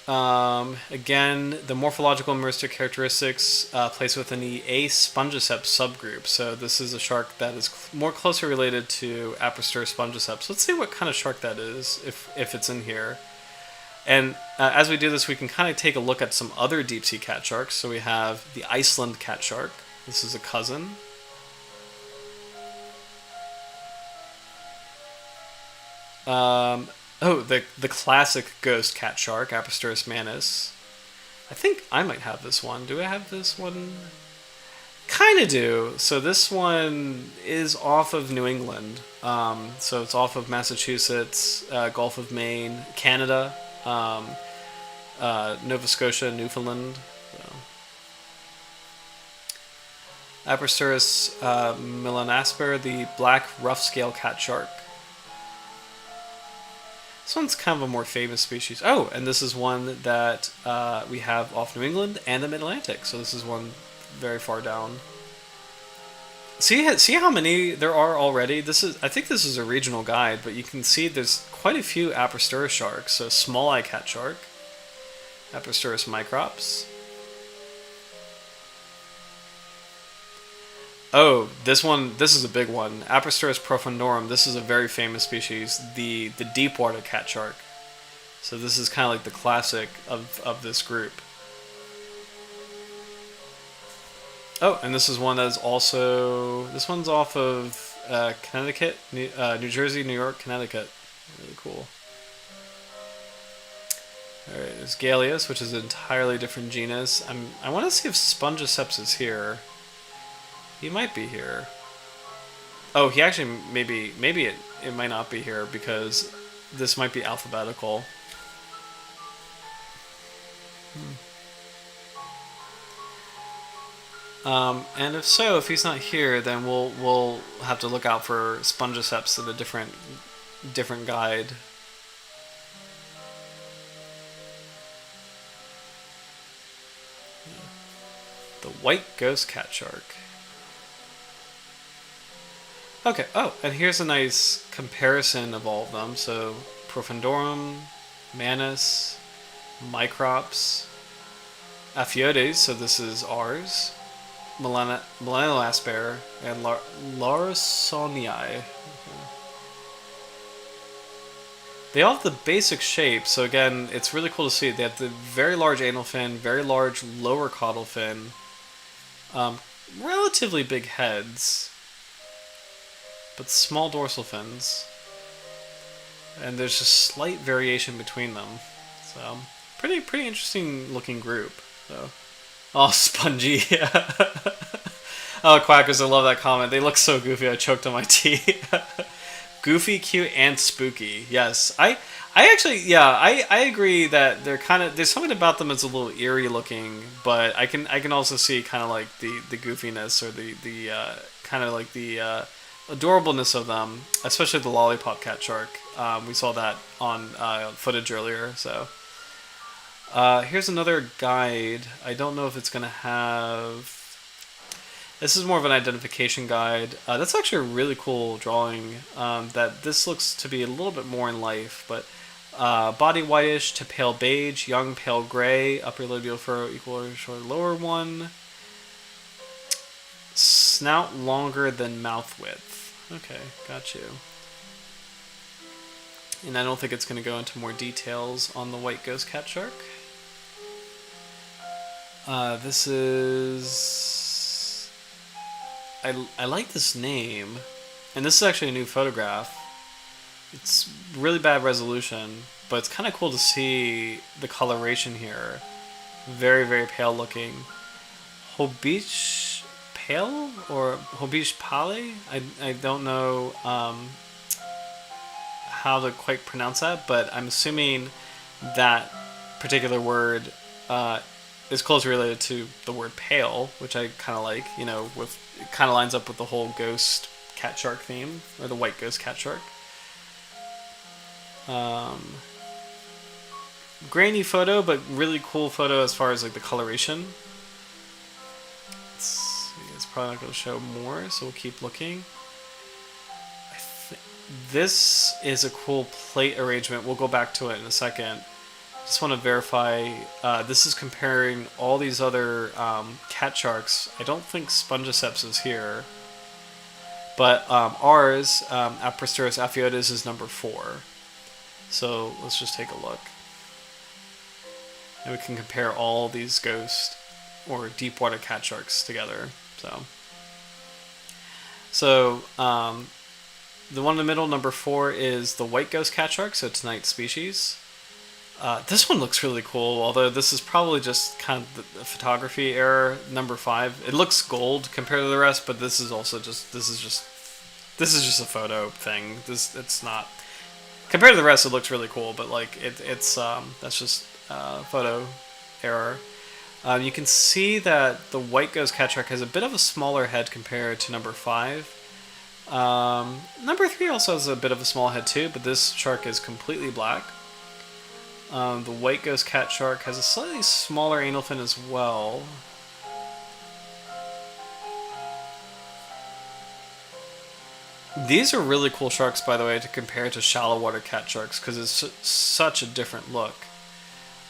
Again, the morphological and meristic characteristics place within the A. spongiceps subgroup. So this is a shark that is more closely related to Apristurus spongiceps. Let's see what kind of shark that is, if it's in here. And as we do this, we can kind of take a look at some other deep sea cat sharks. So we have the Iceland cat shark. This is a cousin. The classic ghost cat shark, Apristurus manus. I think I might have this one. Do I have this one? Kind of do. So this one is off of New England. So it's off of Massachusetts, Gulf of Maine, Canada, Nova Scotia, Newfoundland. So. Apristurus melanasper, the black rough-scale cat shark. This one's kind of a more famous species. Oh, and this is one that we have off New England and the Mid-Atlantic. So this is one very far down. See how many there are already? I think this is a regional guide, but you can see there's quite a few Apristurus sharks. So small eye cat shark, Apristurus microps. Oh, this is a big one. Apristurus profundorum. This is a very famous species, the deep water cat shark. So this is kind of like the classic of this group. Oh, and this is one that is also, this one's off of Connecticut, New Jersey, New York, Connecticut. Really cool. Alright, there's Galeus, which is an entirely different genus. I want to see if Spongiceps is here. He might be here. Oh, he actually maybe it might not be here because this might be alphabetical. And if so, if he's not here, then we'll have to look out for Spongiceps in a different guide. The White Ghost Catshark. Okay, oh, and here's a nice comparison of all of them. So, Profundorum, Manus, Microps, Aphyodes, so this is ours, Melanoasper, and Larsonii. They all have the basic shape, so again, it's really cool to see. They have the very large anal fin, very large lower caudal fin, relatively big heads, but small dorsal fins. And there's just slight variation between them. So, pretty interesting looking group. So, oh, spongy. Oh, Quackers, I love that comment. They look so goofy. I choked on my tea. Goofy, cute, and spooky. Yes, I actually, yeah, I agree that they're kind of, there's something about them that's a little eerie looking, but I can also see kind of like the goofiness or the kind of like the adorableness of them, especially the lollipop cat shark. We saw that on footage earlier. So here's another guide. I don't know if it's gonna have. This is more of an identification guide. That's actually a really cool drawing. That this looks to be a little bit more in life, but body whitish to pale beige, young pale gray, upper labial furrow equal or short lower one. Snout longer than mouth width. Okay, got you. And I don't think it's going to go into more details on the White Ghost Catshark. This is... I like this name, and this is actually a new photograph. It's really bad resolution, but it's kind of cool to see the coloration here. Very, very pale looking. Hobiche Pale or Hobiche Pale? I don't know how to quite pronounce that, but I'm assuming that particular word is closely related to the word pale, which I kind of like, you know, with it kind of lines up with the whole ghost cat shark theme, or the White Ghost Catshark. Grainy photo, but really cool photo as far as like the coloration. It's probably not going to show more, so we'll keep looking. This is a cool plate arrangement. We'll go back to it in a second. Just want to verify, this is comparing all these other cat sharks. I don't think Spongiceps is here, but ours, Apristurus aphyodes, is number 4. So let's just take a look. And we can compare all these ghost or deep water cat sharks together. So the one in the middle, number 4, is the White Ghost Catshark, so tonight's species. This one looks really cool, although this is probably just kind of the photography error. Number 5, it looks gold compared to the rest, but this is also just this is just a photo thing. It's not compared to the rest. It looks really cool, but like it's that's just photo error. You can see that the White Ghost Catshark has a bit of a smaller head compared to number 5. Number 3 also has a bit of a small head too, but this shark is completely black. The White Ghost Catshark has a slightly smaller anal fin as well. These are really cool sharks, by the way, to compare to shallow water cat sharks, because it's such a different look.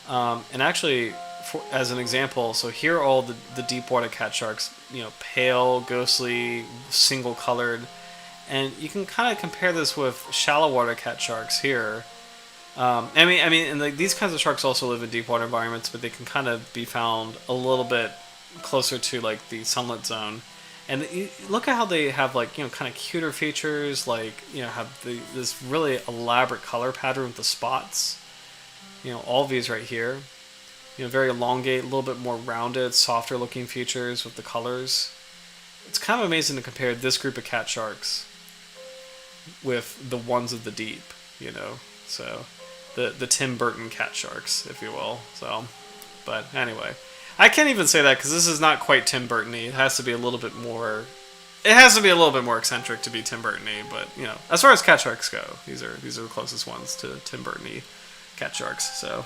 And actually, as an example, so here are all the deep water cat sharks, you know, pale, ghostly, single colored, and you can kind of compare this with shallow water cat sharks here. I mean, and like these kinds of sharks also live in deep water environments, but they can kind of be found a little bit closer to like the sunlit zone. And look at how they have like, you know, kind of cuter features, like, you know, have this really elaborate color pattern with the spots. You know, all of these right here. You know, very elongate, a little bit more rounded, softer looking features with the colors. It's kind of amazing to compare this group of cat sharks with the ones of the deep, you know. So the Tim Burton cat sharks, if you will. So, but anyway, I can't even say that because this is not quite Tim Burton-y. It has to be a little bit more. It has to be a little bit more eccentric to be Tim Burton-y. But you know, as far as cat sharks go, these are the closest ones to Tim Burton-y cat sharks. So,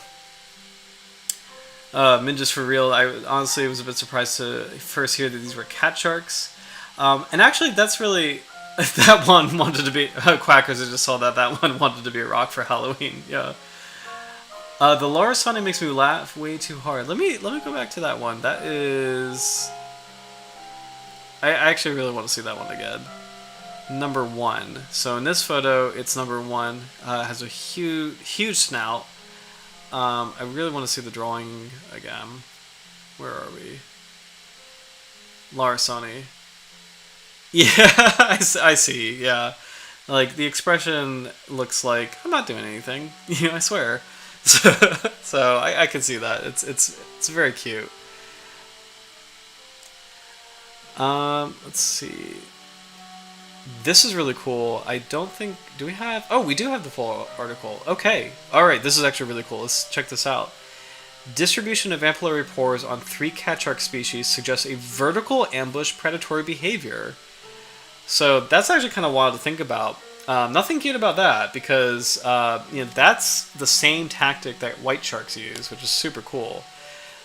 Minjas for real. I honestly was a bit surprised to first hear that these were cat sharks. And actually, that's really. That one wanted to be Quackers. I just saw that one wanted to be a rock for Halloween. Yeah. The Laura Sonny makes me laugh way too hard. Let me go back to that one. That is. I actually really want to see that one again. number 1. So in this photo, it's number 1. Has a huge snout. I really want to see the drawing again. Where are we? Larsoni. Yeah, I see. Yeah, like the expression looks like I'm not doing anything. I swear. So I can see that. It's very cute. Let's see. This is really cool. I don't think... Do we have... Oh, we do have the full article. Okay. Alright, this is actually really cool. Let's check this out. Distribution of ampullary pores on 3 catshark species suggests a vertical ambush predatory behavior. So that's actually kind of wild to think about. Nothing cute about that, because that's the same tactic that white sharks use, which is super cool.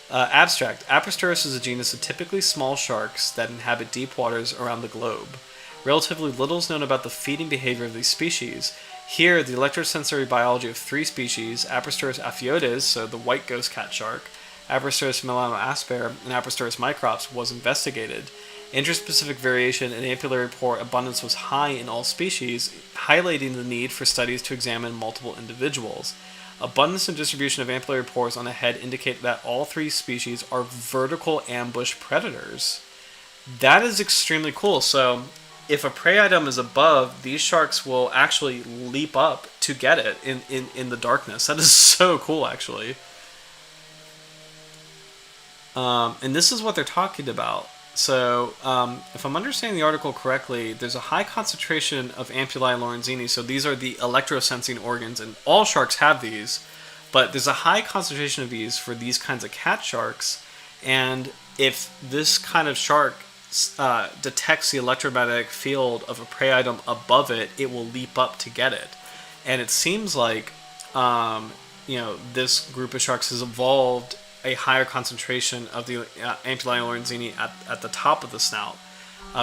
Abstract. Apristurus is a genus of typically small sharks that inhabit deep waters around the globe. Relatively little is known about the feeding behavior of these species. Here, the electrosensory biology of 3 species, Apristurus aphyodes, so the white ghost catshark, Apristurus melanoaspera, and Apristurus microps, was investigated. Interspecific variation in ampullary pore abundance was high in all species, highlighting the need for studies to examine multiple individuals. Abundance and distribution of ampullary pores on the head indicate that all 3 species are vertical ambush predators. That is extremely cool. So, if a prey item is above, these sharks will actually leap up to get it in the darkness. That is so cool, actually. And this is what they're talking about. So, if I'm understanding the article correctly, there's a high concentration of ampullae lorenzini. So these are the electrosensing organs, and all sharks have these. But there's a high concentration of these for these kinds of cat sharks. And if this kind of shark detects the electromagnetic field of a prey item above it, it will leap up to get it. And it seems like, this group of sharks has evolved a higher concentration of the ampullae lorenzini at the top of the snout,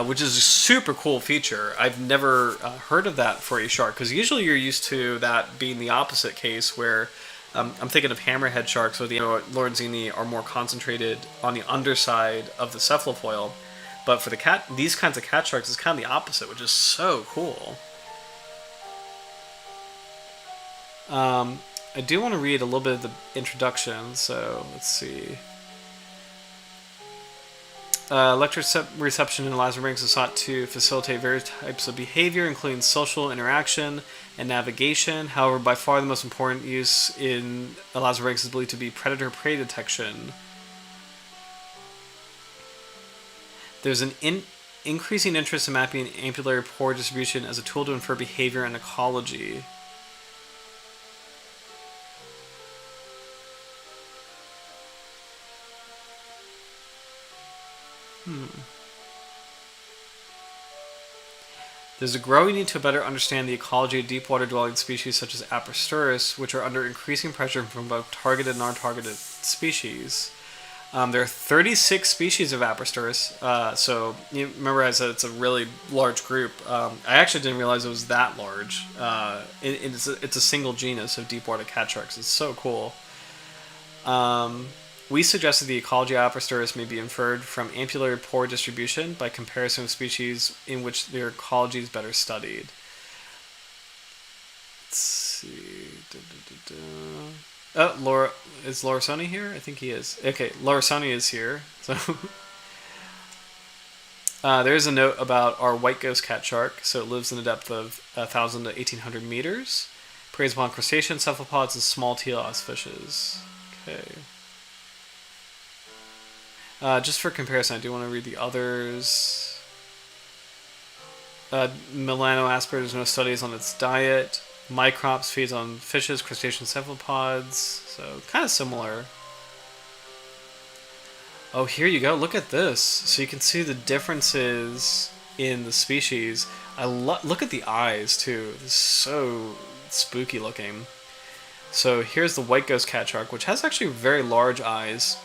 which is a super cool feature. I've never heard of that for a shark, because usually you're used to that being the opposite case, where I'm thinking of hammerhead sharks, where the lorenzini are more concentrated on the underside of the cephalofoil. But for these kinds of cat sharks, it's kind of the opposite, which is so cool. I do want to read a little bit of the introduction, so let's see. Electroreception in elasmobranchs is sought to facilitate various types of behavior, including social interaction and navigation. However, by far the most important use in elasmobranchs is believed to be predator-prey detection. There's an increasing interest in mapping ampullary pore distribution as a tool to infer behavior and ecology. There's a growing need to better understand the ecology of deep-water dwelling species such as Apristurus, which are under increasing pressure from both targeted and non-targeted species. There are 36 species of Apristurus, so you remember I said it's a really large group. I actually didn't realize it was that large. It's a single genus of deep-water cat sharks. It's so cool. We suggested the ecology of Apristurus may be inferred from ampullary pore distribution by comparison with species in which their ecology is better studied. Let's see. Oh, is Larsoni here? I think he is. Okay, Larsoni is here. So there's a note about our white ghost catshark. So it lives in a depth of 1,000 to 1,800 meters. Preys upon crustaceans, cephalopods, and small teleost fishes. Okay. Just for comparison, I do want to read the others. Melanoaspera, there's no studies on its diet. Microps feeds on fishes, crustaceans, cephalopods. So, kind of similar. Oh, here you go. Look at this. So you can see the differences in the species. Look at the eyes, too. It's so spooky looking. So here's the white ghost catshark, which has actually very large eyes.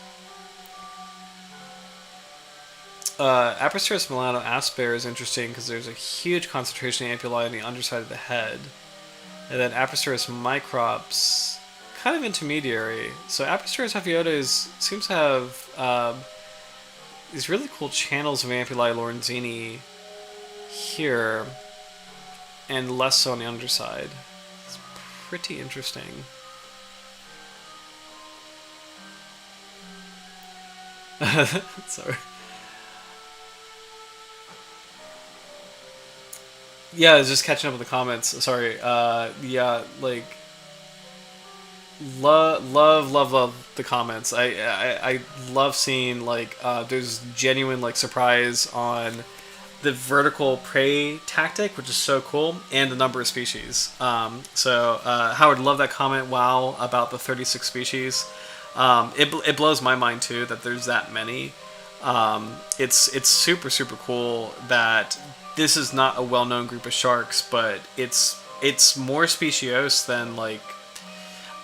Apristurus melanoaspera is interesting because there's a huge concentration of ampullae on the underside of the head. And then Apristurus microps, kind of intermediary. So Apristurus aphyodes seems to have these really cool channels of ampullae lorenzini here. and less so on the underside. It's pretty interesting. Sorry. Yeah, I was just catching up with the comments. Sorry. Yeah, like love the comments. I love seeing like there's genuine like surprise on the vertical prey tactic, which is so cool, and the number of species. Howard, love that comment. Wow, about the 36 species. It blows my mind too that there's that many. It's super cool that this is not a well known group of sharks, but it's more speciose than like.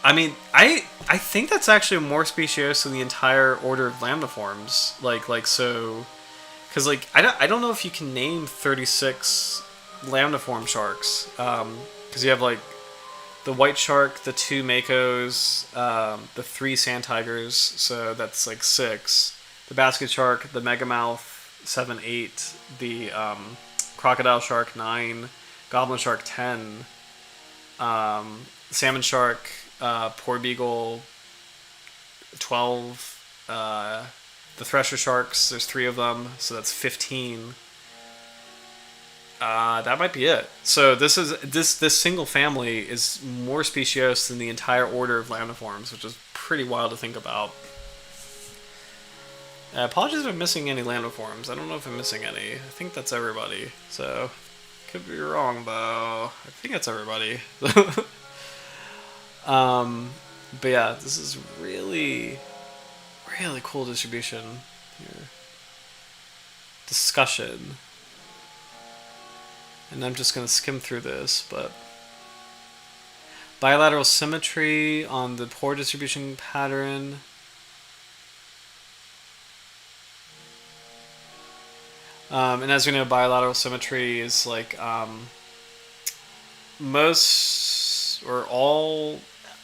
I mean, I think that's actually more speciose than the entire order of lamniforms. So because like I don't know if you can name 36 lamniform sharks. Because you have like the white shark, the two makos, the three sand tigers, so that's like 6. The basket shark, the megamouth, 7, 8. The crocodile shark, 9. Goblin shark, 10. Salmon shark, poor beagle, 12. The thresher sharks, there's 3 of them, so that's 15. That might be it. So this single family is more speciose than the entire order of lamniforms, which is pretty wild to think about. Apologies if I'm missing any lamniforms. I don't know if I'm missing any. I think that's everybody. So could be wrong though. I think that's everybody. But yeah, this is really cool distribution here. Discussion. And I'm just going to skim through this, but bilateral symmetry on the pore distribution pattern. And as we know, bilateral symmetry is like most or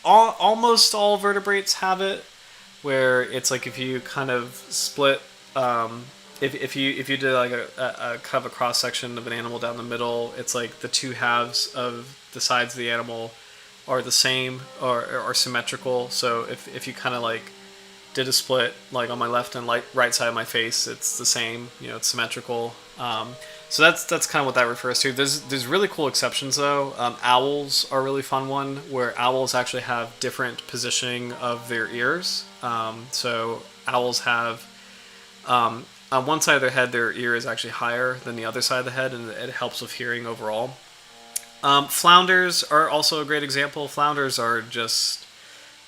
almost all vertebrates have it, where it's like if you kind of split if you did like a kind of a cross section of an animal down the middle, it's like the two halves of the sides of the animal are the same or are symmetrical. So if you kind of like did a split like on my left and right side of my face, it's the same. You know, it's symmetrical. So that's kind of what that refers to. There's really cool exceptions though. Owls are a really fun one, where owls actually have different positioning of their ears. So owls have on one side of their head, their ear is actually higher than the other side of the head, and it helps with hearing overall. Flounders are also a great example. Flounders are just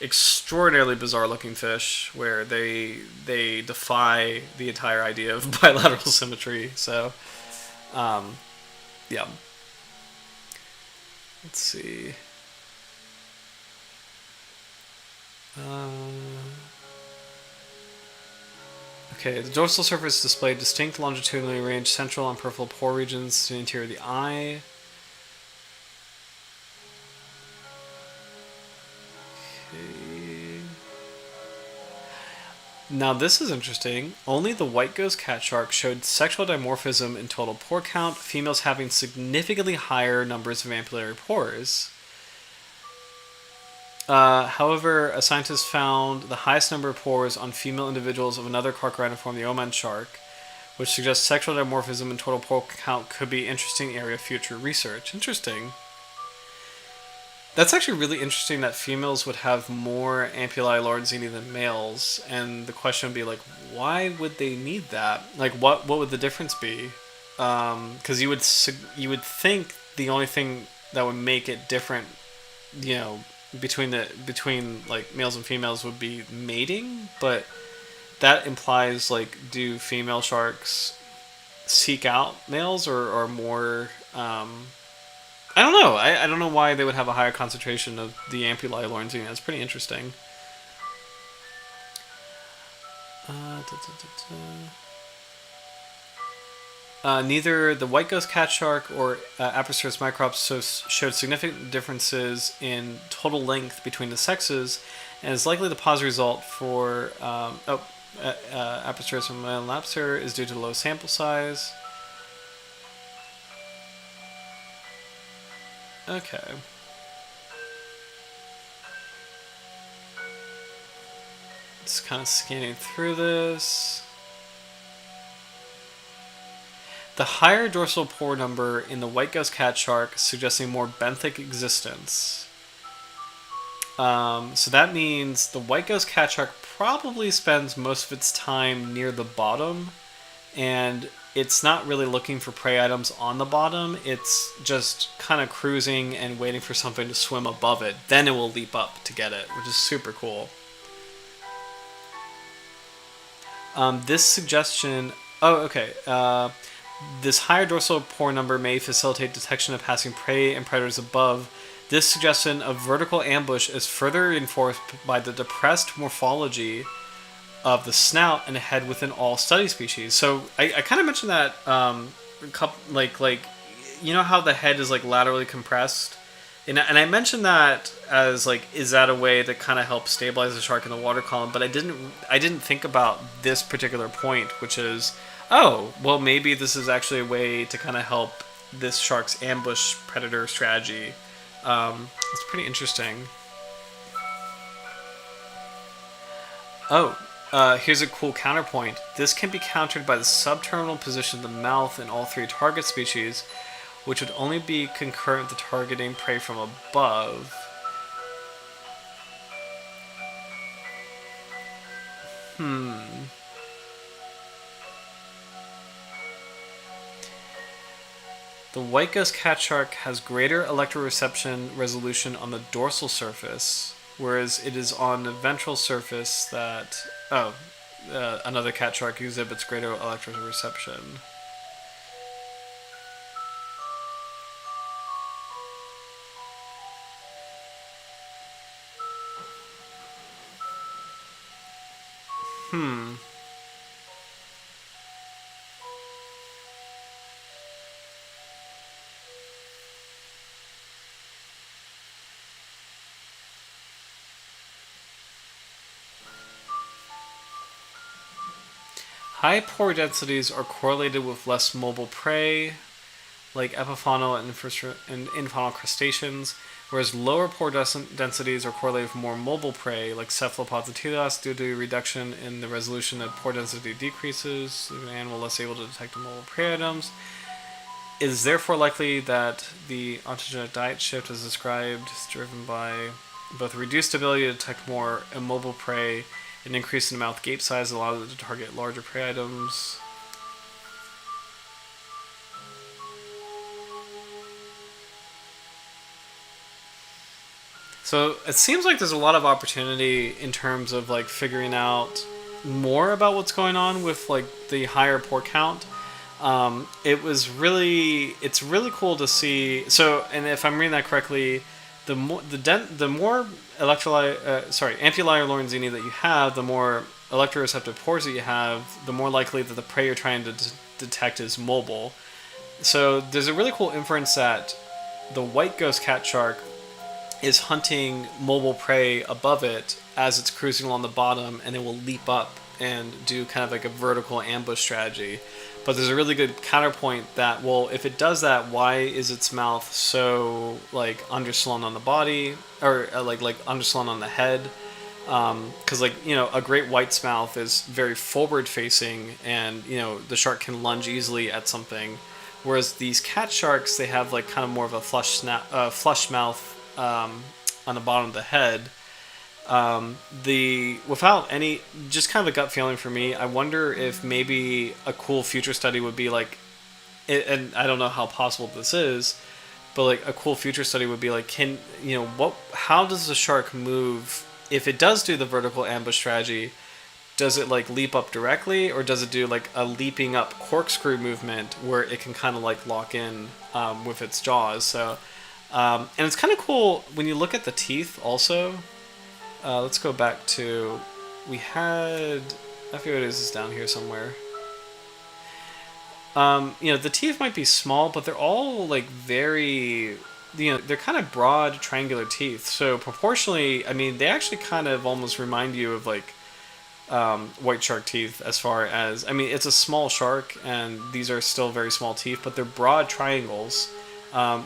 extraordinarily bizarre looking fish, where they defy the entire idea of bilateral symmetry. So, yeah. Let's see. Okay, the dorsal surface displayed distinct longitudinally arranged central and peripheral pore regions to the interior of the eye. Okay. Now this is interesting. Only the White Ghost Catshark showed sexual dimorphism in total pore count, females having significantly higher numbers of ampullary pores. However, a scientist found the highest number of pores on female individuals of another carchariniform, the Oman shark, which suggests sexual dimorphism and total pore count could be an interesting area of future research. Interesting. That's actually really interesting that females would have more ampullae lorenzini than males, and the question would be like, why would they need that? Like, what would the difference be? Because you would think the only thing that would make it different, you know, between like males and females would be mating, but that implies like, do female sharks seek out males or more? I don't know. I don't know why they would have a higher concentration of the ampullae lorenzini. That's pretty interesting. Neither the White Ghost Catshark or Apristurus microps showed significant differences in total length between the sexes, and is likely the positive result for Apristurus melanops is due to low sample size. Okay. Just kind of scanning through this. The higher dorsal pore number in the White Ghost Catshark suggesting more benthic existence. So that means the White Ghost Catshark probably spends most of its time near the bottom, and it's not really looking for prey items on the bottom. It's just kind of cruising and waiting for something to swim above it. Then it will leap up to get it, which is super cool. This suggestion... Oh, okay. This higher dorsal pore number may facilitate detection of passing prey and predators above. This suggestion of vertical ambush is further reinforced by the depressed morphology of the snout and head within all study species. So I kind of mentioned that, like you know how the head is like laterally compressed, and I mentioned that as like, is that a way to kind of help stabilize the shark in the water column? But I didn't think about this particular point, which is, oh, well, maybe this is actually a way to kind of help this shark's ambush predator strategy. It's pretty interesting. Oh, here's a cool counterpoint. This can be countered by the subterminal position of the mouth in all three target species, which would only be concurrent with targeting prey from above. The White Ghost Catshark has greater electroreception resolution on the dorsal surface, whereas it is on the ventral surface that... another catshark exhibits greater electroreception. High pore densities are correlated with less mobile prey, like epifaunal and infaunal crustaceans, whereas lower pore densities are correlated with more mobile prey, like cephalopods and teleosts, due to reduction in the resolution of pore density decreases, an animal less able to detect mobile prey items. It is therefore likely that the ontogenic diet shift as described is driven by both reduced ability to detect more immobile prey, an increase in the mouth gape size allows it to target larger prey items. So it seems like there's a lot of opportunity in terms of like figuring out more about what's going on with like the higher pore count. It's really cool to see. So, and if I'm reading that correctly, the more ampullae or lorenzini that you have, the more electroreceptive pores that you have, the more likely that the prey you're trying to detect is mobile. So there's a really cool inference that the White Ghost Catshark is hunting mobile prey above it as it's cruising along the bottom, and it will leap up and do kind of like a vertical ambush strategy. But there's a really good counterpoint that, well, if it does that, why is its mouth so like underslung on the body, or like underslung on the head? Because like, you know, a great white's mouth is very forward facing, and you know the shark can lunge easily at something, whereas these cat sharks, they have like kind of more of a flush mouth on the bottom of the head. Without any, just kind of a gut feeling for me, I wonder if maybe a cool future study would be like, and I don't know how possible this is, but like a cool future study would be like, how does the shark move if it does do the vertical ambush strategy? Does it like leap up directly, or does it do like a leaping up corkscrew movement where it can kind of like lock in with its jaws? So, and it's kind of cool when you look at the teeth also. Let's go back to, we had, aphyodes is down here somewhere. The teeth might be small, but they're all like very, they're kind of broad triangular teeth. So proportionally, I mean, they actually kind of almost remind you of like white shark teeth, as far as, I mean, it's a small shark and these are still very small teeth, but they're broad triangles.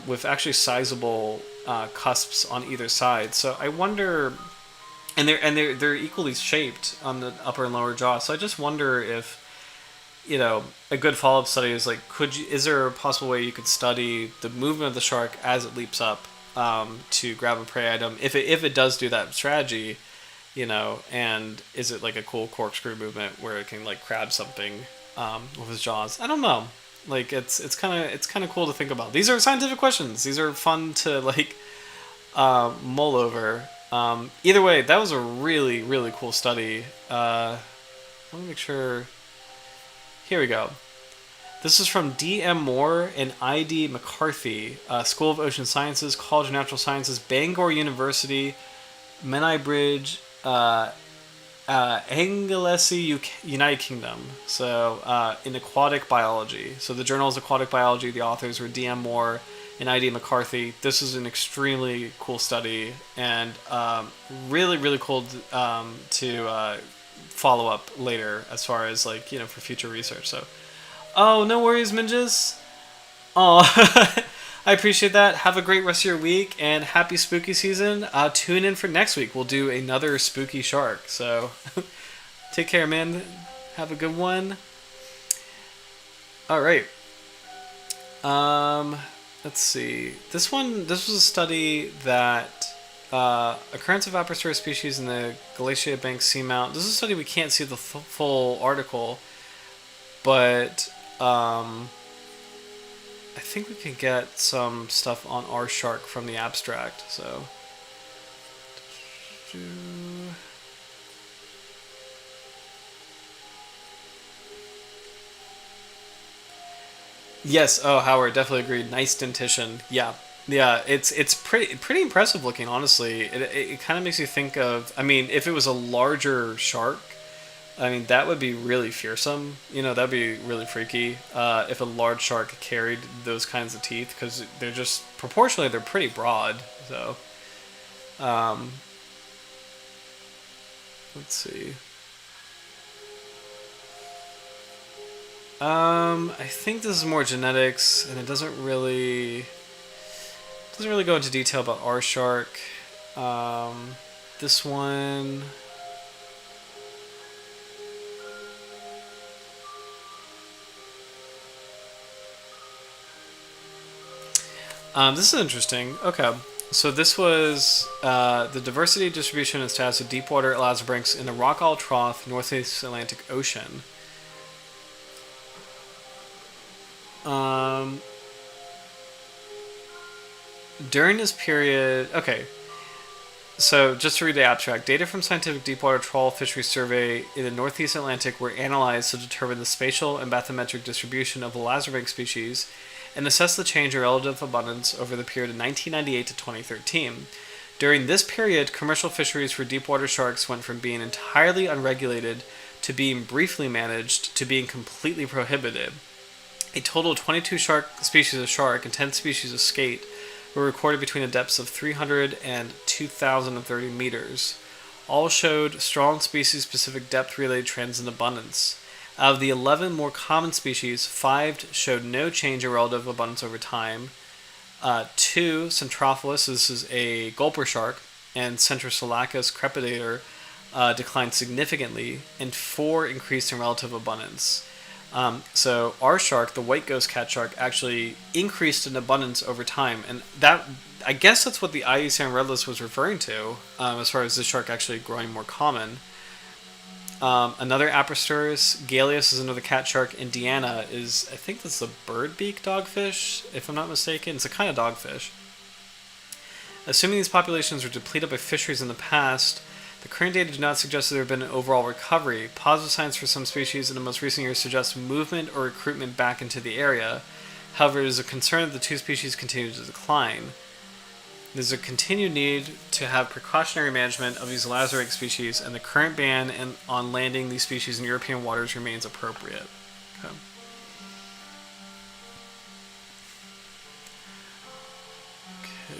with actually sizable cusps on either side. So I wonder, and they're equally shaped on the upper and lower jaw. So I just wonder if, a good follow-up study is like, is there a possible way you could study the movement of the shark as it leaps up to grab a prey item, if it does do that strategy, and is it like a cool corkscrew movement where it can like grab something with his jaws? I don't know. Like it's kind of cool to think about. These are scientific questions. These are fun to like mull over. Either way, that was a really really cool study. Let me make sure. Here we go. This is from D.M. Moore and I.D. McCarthy, School of Ocean Sciences, College of Natural Sciences, Bangor University, Menai Bridge, Anglesey, United Kingdom. So in aquatic biology. So the journal is Aquatic Biology. The authors were D.M. Moore and I.D. McCarthy. This is an extremely cool study and really really cool to follow up later as far as like for future research. So, oh, no worries, Minjas. Oh, I appreciate that. Have a great rest of your week and happy spooky season. Tune in for next week. We'll do another spooky shark. So, take care, man. Have a good one. All right. Let's see. This was a study that occurrence of Apristurus species in the Galatia Bank Seamount. This is a study we can't see the full article, but I think we can get some stuff on our shark from the abstract. So, yes. Oh, Howard, definitely agreed. Nice dentition. Yeah. Yeah, it's pretty impressive looking, honestly. It kind of makes you think of, I mean, if it was a larger shark, I mean, that would be really fearsome. That'd be really freaky if a large shark carried those kinds of teeth, because they're just, proportionally, they're pretty broad. So, let's see. I think this is more genetics, and it doesn't really go into detail about our shark. This one. This is interesting. Okay. So this was the diversity, distribution, and status of deepwater elasmobranchs in the Rockall Trough, Northeast Atlantic Ocean. During this period, okay, so just to read the abstract, data from scientific deepwater trawl fisheries survey in the Northeast Atlantic were analyzed to determine the spatial and bathymetric distribution of elasmobranch species and assess the change in relative abundance over the period of 1998 to 2013. During this period, commercial fisheries for deepwater sharks went from being entirely unregulated to being briefly managed to being completely prohibited. A total of 22 species of shark and 10 species of skate were recorded between the depths of 300 and 2,030 meters. All showed strong species-specific depth-related trends in abundance. Out of the 11 more common species, 5 showed no change in relative abundance over time. 2, Centrophilus, this is a gulper shark, and Centrosolacus crepidator declined significantly, and 4 increased in relative abundance. So our shark, the White Ghost Catshark, actually increased in abundance over time, and that, I guess that's what the IUCN Red List was referring to, as far as this shark actually growing more common. Another Apristurus, Galeus is another cat shark, and Diana is, I think this is a birdbeak dogfish, if I'm not mistaken. It's a kind of dogfish. Assuming these populations were depleted by fisheries in the past, the current data do not suggest that there have been an overall recovery. Positive signs for some species in the most recent years suggest movement or recruitment back into the area. However, it is a concern that the two species continue to decline. There's a continued need to have precautionary management of these elasmobranch species, and the current ban on landing these species in European waters remains appropriate. Okay.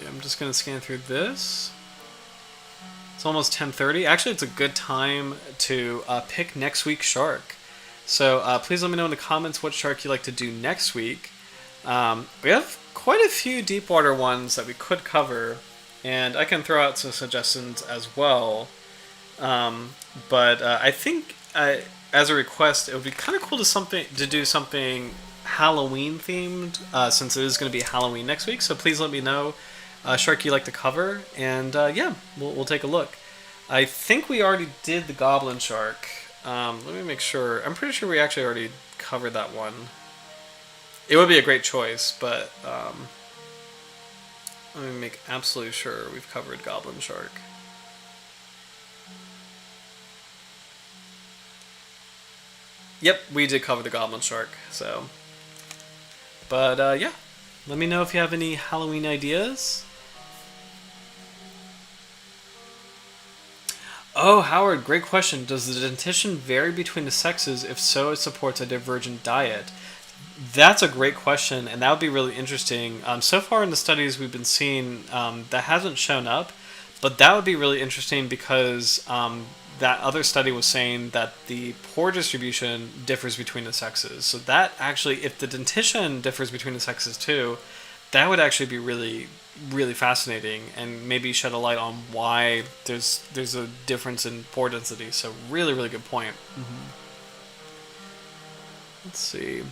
I'm just going to scan through this. It's almost 10:30. Actually, it's a good time to pick next week's shark. So please let me know in the comments what shark you'd like to do next week. We have quite a few deep water ones that we could cover, and I can throw out some suggestions as well. But I think as a request, it would be kind of cool to do something Halloween themed, since it is going to be Halloween next week. So please let me know, shark you like to cover, and yeah, we'll take a look. I think we already did the goblin shark. Let me make sure. I'm pretty sure we actually already covered that one. It would be a great choice, but let me make absolutely sure we've covered goblin shark. Yep, we did cover the goblin shark. So, but yeah, let me know if you have any Halloween ideas. Oh, Howard, great question. Does the dentition vary between the sexes? If so, it supports a divergent diet. That's a great question, and that would be really interesting. So far in the studies we've been seeing, that hasn't shown up, but that would be really interesting because that other study was saying that the pore distribution differs between the sexes. So that actually, if the dentition differs between the sexes too, that would actually be really, really fascinating, and maybe shed a light on why there's a difference in pore density. So really, really good point. Let's see.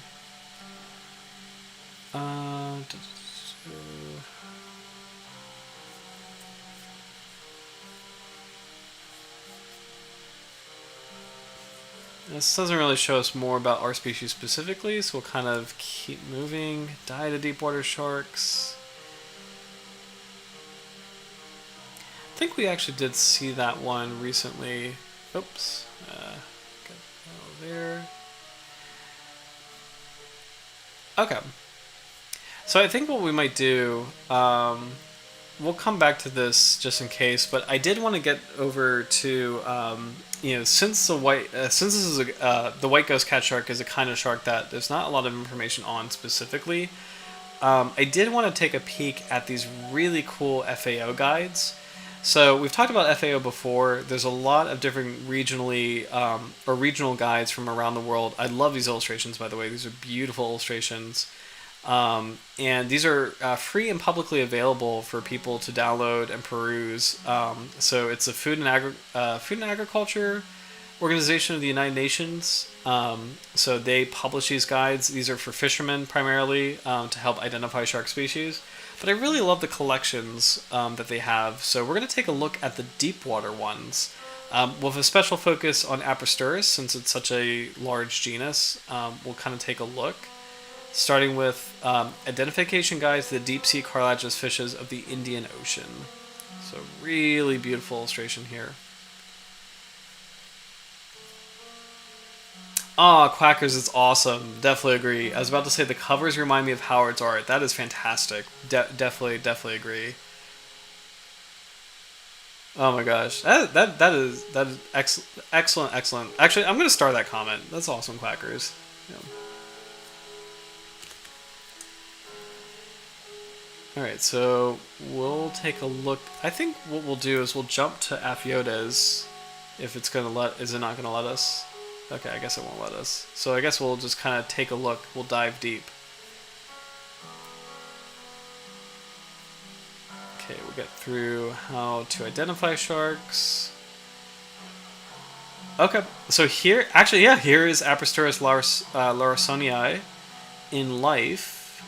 This doesn't really show us more about our species specifically, so we'll kind of keep moving. Diet of deep water sharks. I think we actually did see that one recently. Oops. Get there. Okay. So I think what we might do, we'll come back to this just in case, but I did want to get over to, since the White Ghost Catshark is a kind of shark that there's not a lot of information on specifically. I did want to take a peek at these really cool FAO guides. So we've talked about FAO before. There's a lot of different regional guides from around the world. I love these illustrations, by the way. These are beautiful illustrations. And these are free and publicly available for people to download and peruse. So it's a Food and Agriculture Organization of the United Nations. So they publish these guides. These are for fishermen primarily, to help identify shark species. But I really love the collections that they have. So we're going to take a look at the deep water ones, with a special focus on Apristurus, since it's such a large genus. We'll kind of take a look, starting with identification guides to the deep sea cartilaginous fishes of the Indian Ocean. So really beautiful illustration here. Ah, Quackers, it's awesome. Definitely agree. I was about to say the covers remind me of Howard's art. That is fantastic. Definitely agree. Oh my gosh, that is excellent. Actually, I'm gonna star that comment. That's awesome, Quackers. Yeah. All right, so we'll take a look. I think what we'll do is we'll jump to aphyodes. If it's is it not gonna let us? Okay, I guess it won't let us. So I guess we'll just kind of take a look. We'll dive deep. Okay, we'll get through how to identify sharks. Okay, so here, actually, yeah, here is Apristurus larsonii in life.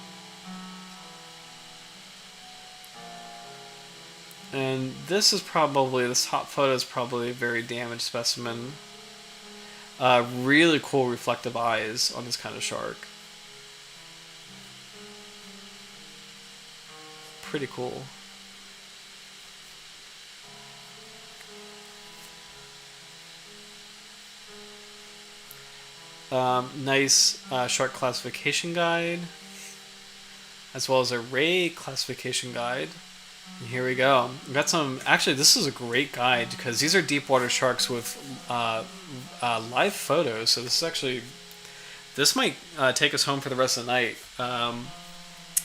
And this top photo is probably a very damaged specimen. Really cool reflective eyes on this kind of shark. Pretty cool. Nice shark classification guide, as well as a ray classification guide. And here we go. We got some. Actually, this is a great guide because these are deep water sharks with live photos. So this might take us home for the rest of the night.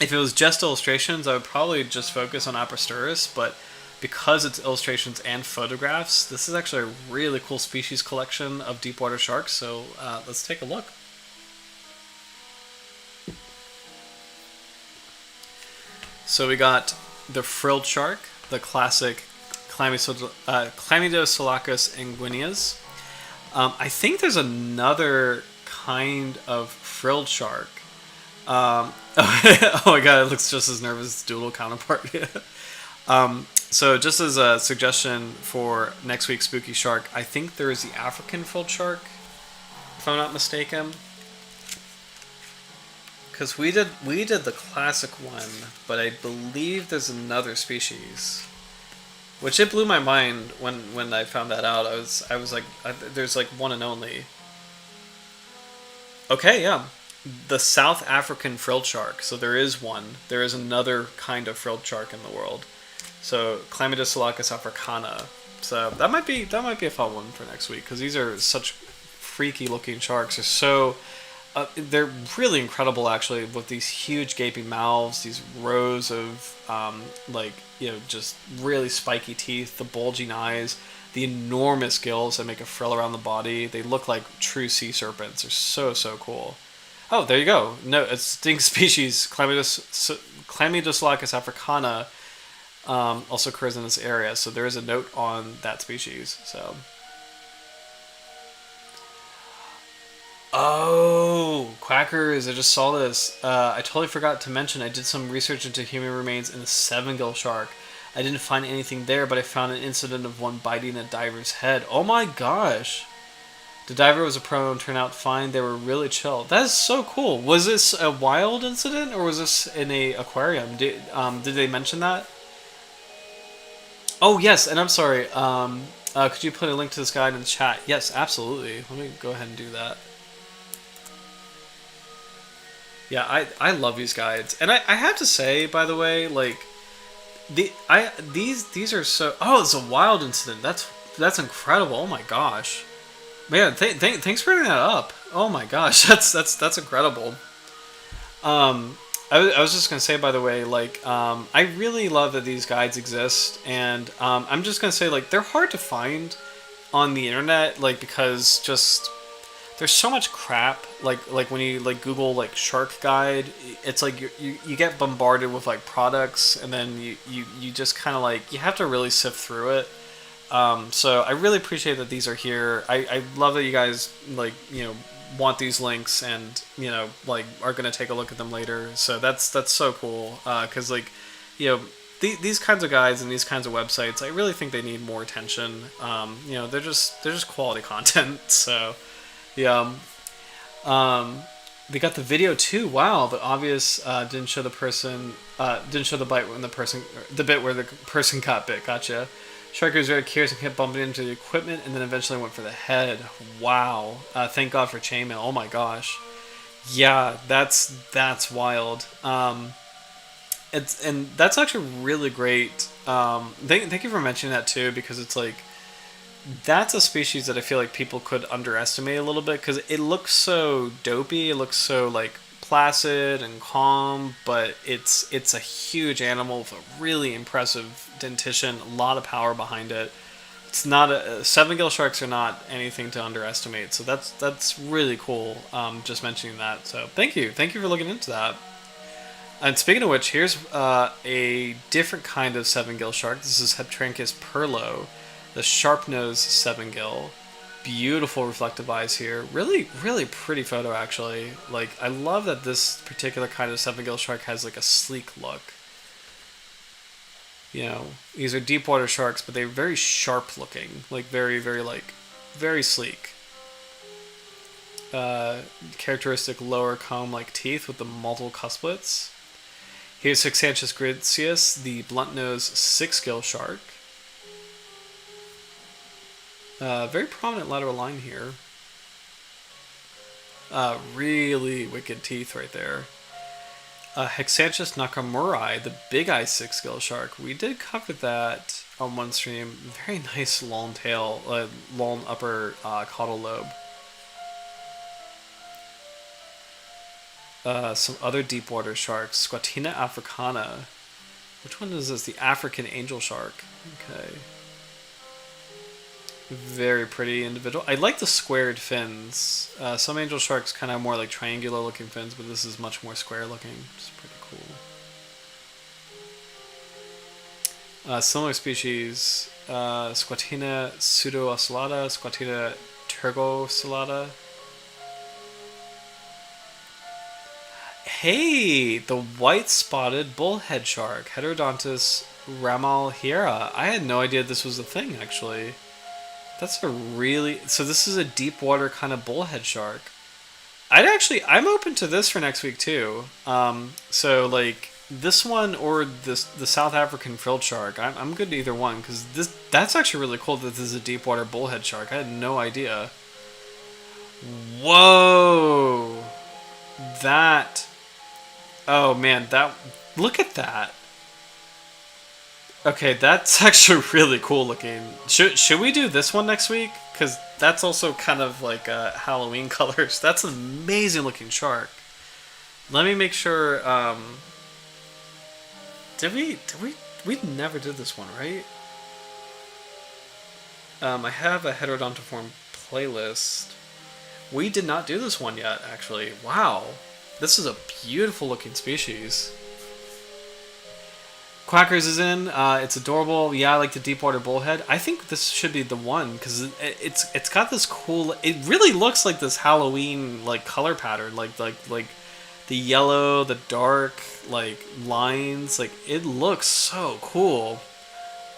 If it was just illustrations, I would probably just focus on Apristurus, but because it's illustrations and photographs, this is actually a really cool species collection of deep water sharks. So let's take a look. So we got the frilled shark, the classic Chlamydosolacus inguineus. I think there's another kind of frilled shark. Oh my god, it looks just as nervous as its doodle counterpart. So just as a suggestion for next week's Spooky Shark, I think there is the African frilled shark, if I'm not mistaken. Because we did the classic one, but I believe there's another species, which it blew my mind when I found that out. I was like, there's like one and only. Okay, yeah, the South African frilled shark. So there is one. There is another kind of frilled shark in the world. So Chlamydosolacus africana. So that might be a fun one for next week, because these are such freaky looking sharks. They're so they're really incredible, actually, with these huge gaping mouths, these rows of just really spiky teeth, the bulging eyes, the enormous gills that make a frill around the body. They look like true sea serpents. They're so cool. Oh, there you go. No, extinct species Chlamydosolacus africana also occurs in this area, so there is a note on that species. So. Oh, quackers! I just saw this. I totally forgot to mention I did some research into human remains in the seven-gill shark. I didn't find anything there, but I found an incident of one biting a diver's head. Oh my gosh! The diver was a pro and turned out fine. They were really chill. That is so cool. Was this a wild incident, or was this in a aquarium? Did they mention that? Oh yes, and I'm sorry. Could you put a link to this guide in the chat? Yes, absolutely. Let me go ahead and do that. Yeah, I love these guides, and I have to say, by the way, like these are so. Oh, it's a wild incident. That's incredible. Oh my gosh, man! Thanks for bringing that up. Oh my gosh, that's incredible. I was just gonna say, by the way, like I really love that these guides exist, and I'm just gonna say, like, they're hard to find on the internet, like, because just there's so much crap, like when you like Google like shark guide, it's like you get bombarded with like products, and then you just kind of like, you have to really sift through it. So I really appreciate that these are here. I love that you guys like, want these links, and like are gonna take a look at them later. So that's so cool, because like these kinds of guides and these kinds of websites, I really think they need more attention. They're just quality content. So. Yeah. They got the video too. Wow, the obvious didn't show the person, didn't show the bite when the bit where the person got bit. Gotcha. Shark was very curious and kept bumping into the equipment, and then eventually went for the head. Wow. Thank God for chainmail. Oh my gosh. Yeah, that's wild. And that's actually really great. Thank you for mentioning that too, because it's like, that's a species that I feel like people could underestimate a little bit, because it looks so dopey. It looks so like placid and calm, but it's a huge animal with a really impressive dentition, a lot of power behind it. It's not seven-gill sharks are not anything to underestimate. So that's really cool. Just mentioning that. So thank you for looking into that. And speaking of which, here's a different kind of seven-gill shark. This is Heptrancus perlo. The sharp-nosed seven-gill. Beautiful reflective eyes here. Really pretty photo, actually. Like, I love that this particular kind of seven-gill shark has like a sleek look. These are deep water sharks, but they're very sharp looking. Like, very sleek. Characteristic lower comb-like teeth with the multiple cusplets. Here's Hexanchus griseus, the blunt-nosed six-gill shark. Very prominent lateral line here. Really wicked teeth right there. Hexanchus nakamurai, the big eye six-gill shark. We did cover that on one stream. Very nice long tail, long upper caudal lobe. Some other deep water sharks. Squatina africana. Which one is this? The African angel shark. Okay. Very pretty individual. I like the squared fins. Some angel sharks kind of have more like triangular looking fins, but this is much more square looking, which is pretty cool. Similar species, Squatina pseudoocellata, Squatina tergocellata. Hey, the white-spotted bullhead shark, Heterodontus ramalhiera. I had no idea this was a thing, actually. That's a really... So this is a deep water kind of bullhead shark. I'm open to this for next week, too. So, like, this one or the South African frilled shark, I'm good to either one, because that's actually really cool that this is a deep water bullhead shark. I had no idea. Whoa! That... Oh man, that look at that. Okay, that's actually really cool looking. Should we do this one next week? Because that's also kind of like Halloween colors. That's an amazing looking shark. Let me make sure. We never did this one, right? I have a heterodontiform playlist. We did not do this one yet, actually. Wow. This is a beautiful looking species. Quackers is in. It's adorable. Yeah, I like the deepwater bullhead. I think this should be the one because it's got this cool. It really looks like this Halloween like color pattern, like the yellow, the dark like lines. Like it looks so cool.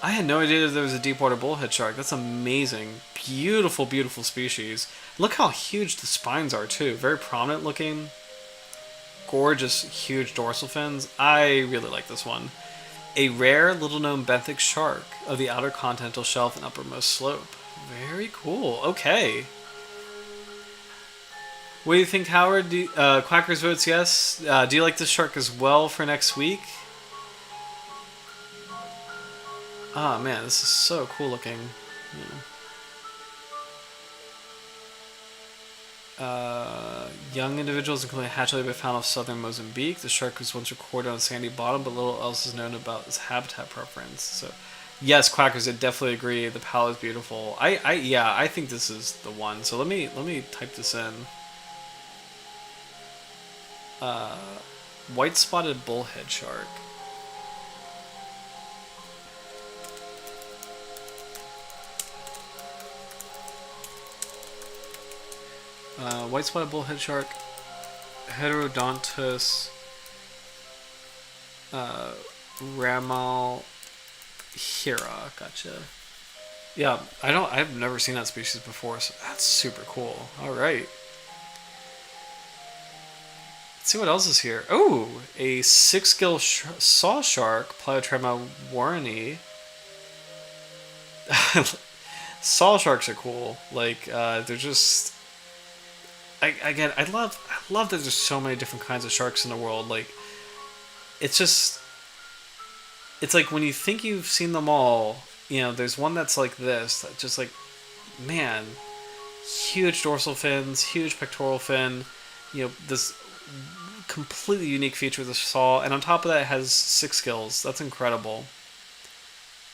I had no idea that there was a deepwater bullhead shark. That's amazing. Beautiful, beautiful species. Look how huge the spines are too. Very prominent looking. Gorgeous, huge dorsal fins. I really like this one. A rare, little-known benthic shark of the outer continental shelf and uppermost slope. Very cool. Okay. What do you think, Howard? Quackers votes yes. Do you like this shark as well for next week? Oh man, this is so cool looking. Yeah. Young individuals, including hatchley, have been found off southern Mozambique. The shark was once recorded on a sandy bottom, but little else is known about its habitat preference. So, yes, Quackers, I definitely agree. The palette is beautiful. I think this is the one. So let me type this in. White spotted bullhead shark. White spotted bullhead shark, Heterodontus ramalhiera. Gotcha. Yeah, I've never seen that species before, so that's super cool. All right. Let's see what else is here. Oh, a six-gill saw shark, Pliotrema warreni. Saw sharks are cool. Like they're just. I love that there's so many different kinds of sharks in the world. Like, it's just, it's like when you think you've seen them all, there's one that's like this, that just like, man, huge dorsal fins, huge pectoral fin, this completely unique feature of the saw, and on top of that it has six gills. That's incredible.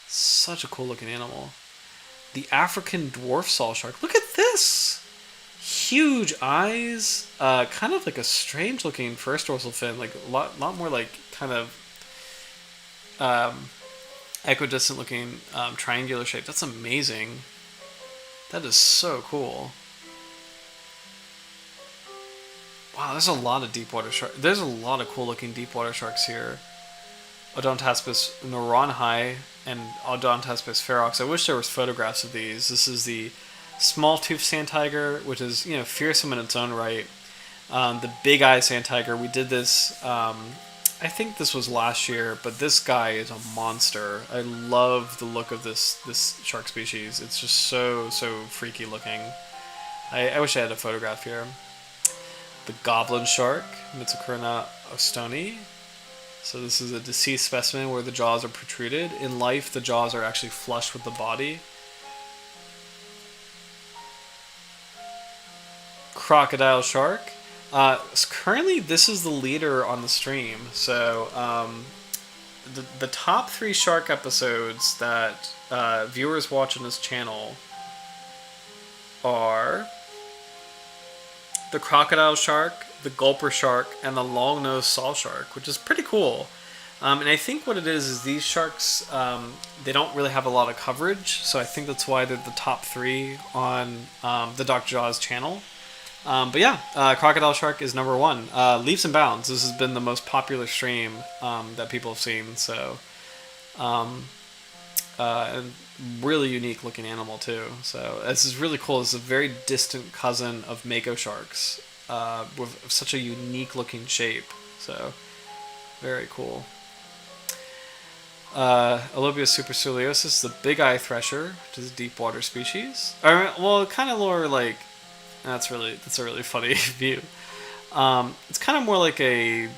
Such a cool looking animal. The African dwarf saw shark. Look at this! Huge eyes, kind of like a strange looking first dorsal fin, like a lot more like kind of equidistant looking triangular shape. That's amazing. That is so cool. Wow, there's a lot of deep water sharks. There's a lot of cool looking deep water sharks here. Odontaspis noronhi and Odontaspis ferox. I wish there was photographs of these. This is the small tooth sand tiger, which is fearsome in its own right. The big eye sand tiger. We did this. I think this was last year, but this guy is a monster. I love the look of this shark species. It's just so freaky looking. I wish I had a photograph here. The goblin shark, Mitsukurna ostoni. So this is a deceased specimen where the jaws are protruded. In life, the jaws are actually flush with the body. Crocodile shark. Currently, this is the leader on the stream. So, the top 3 shark episodes that viewers watch on this channel are the crocodile shark, the gulper shark, and the long-nosed saw shark, which is pretty cool. And I think what it is these sharks, they don't really have a lot of coverage, so I think that's why they're the top three on the Dr. Jaws channel. But yeah, crocodile shark is number one. Leaps and bounds. This has been the most popular stream that people have seen. So, and really unique looking animal too. So this is really cool. It's a very distant cousin of mako sharks with such a unique looking shape. So very cool. Alobia superciliosus, the big eye thresher, which is a deep water species. Or, well, kind of more like that's a really funny view. It's kind of more like a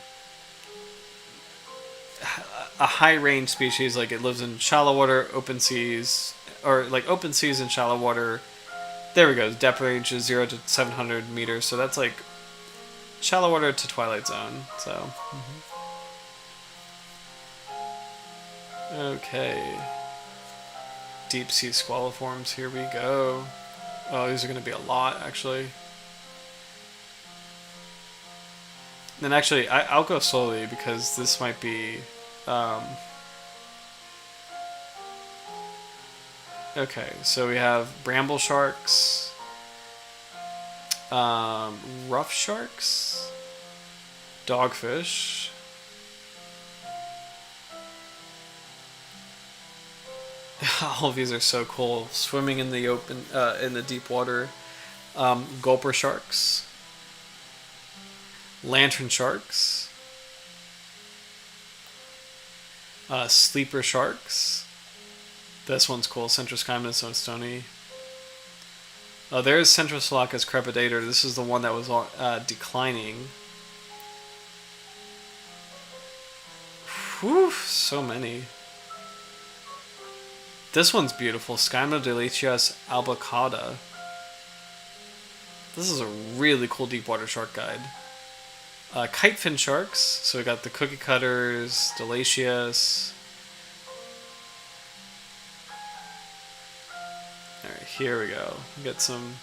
high range species. Like it lives in shallow water, open seas, or like open seas and shallow water. There we go. Depth range is 0 to 700 meters. So that's like shallow water to twilight zone. So. Okay. Deep sea squalliforms. Here we go. Oh, these are going to be a lot, actually. And actually, I'll go slowly because this might be... Okay, so we have bramble sharks, rough sharks, dogfish, all of these are so cool. Swimming in the open, in the deep water. Gulper sharks. Lantern sharks. Sleeper sharks. This one's cool. Centroschimus stony. Oh, there's Centrosolacus crepidator. This is the one that was declining. Whew, so many. This one's beautiful. Schimodelechias albicauda. This is a really cool deep water shark guide. Kitefin sharks. So we got the cookie cutters, Delacius. Alright, here we go. We got some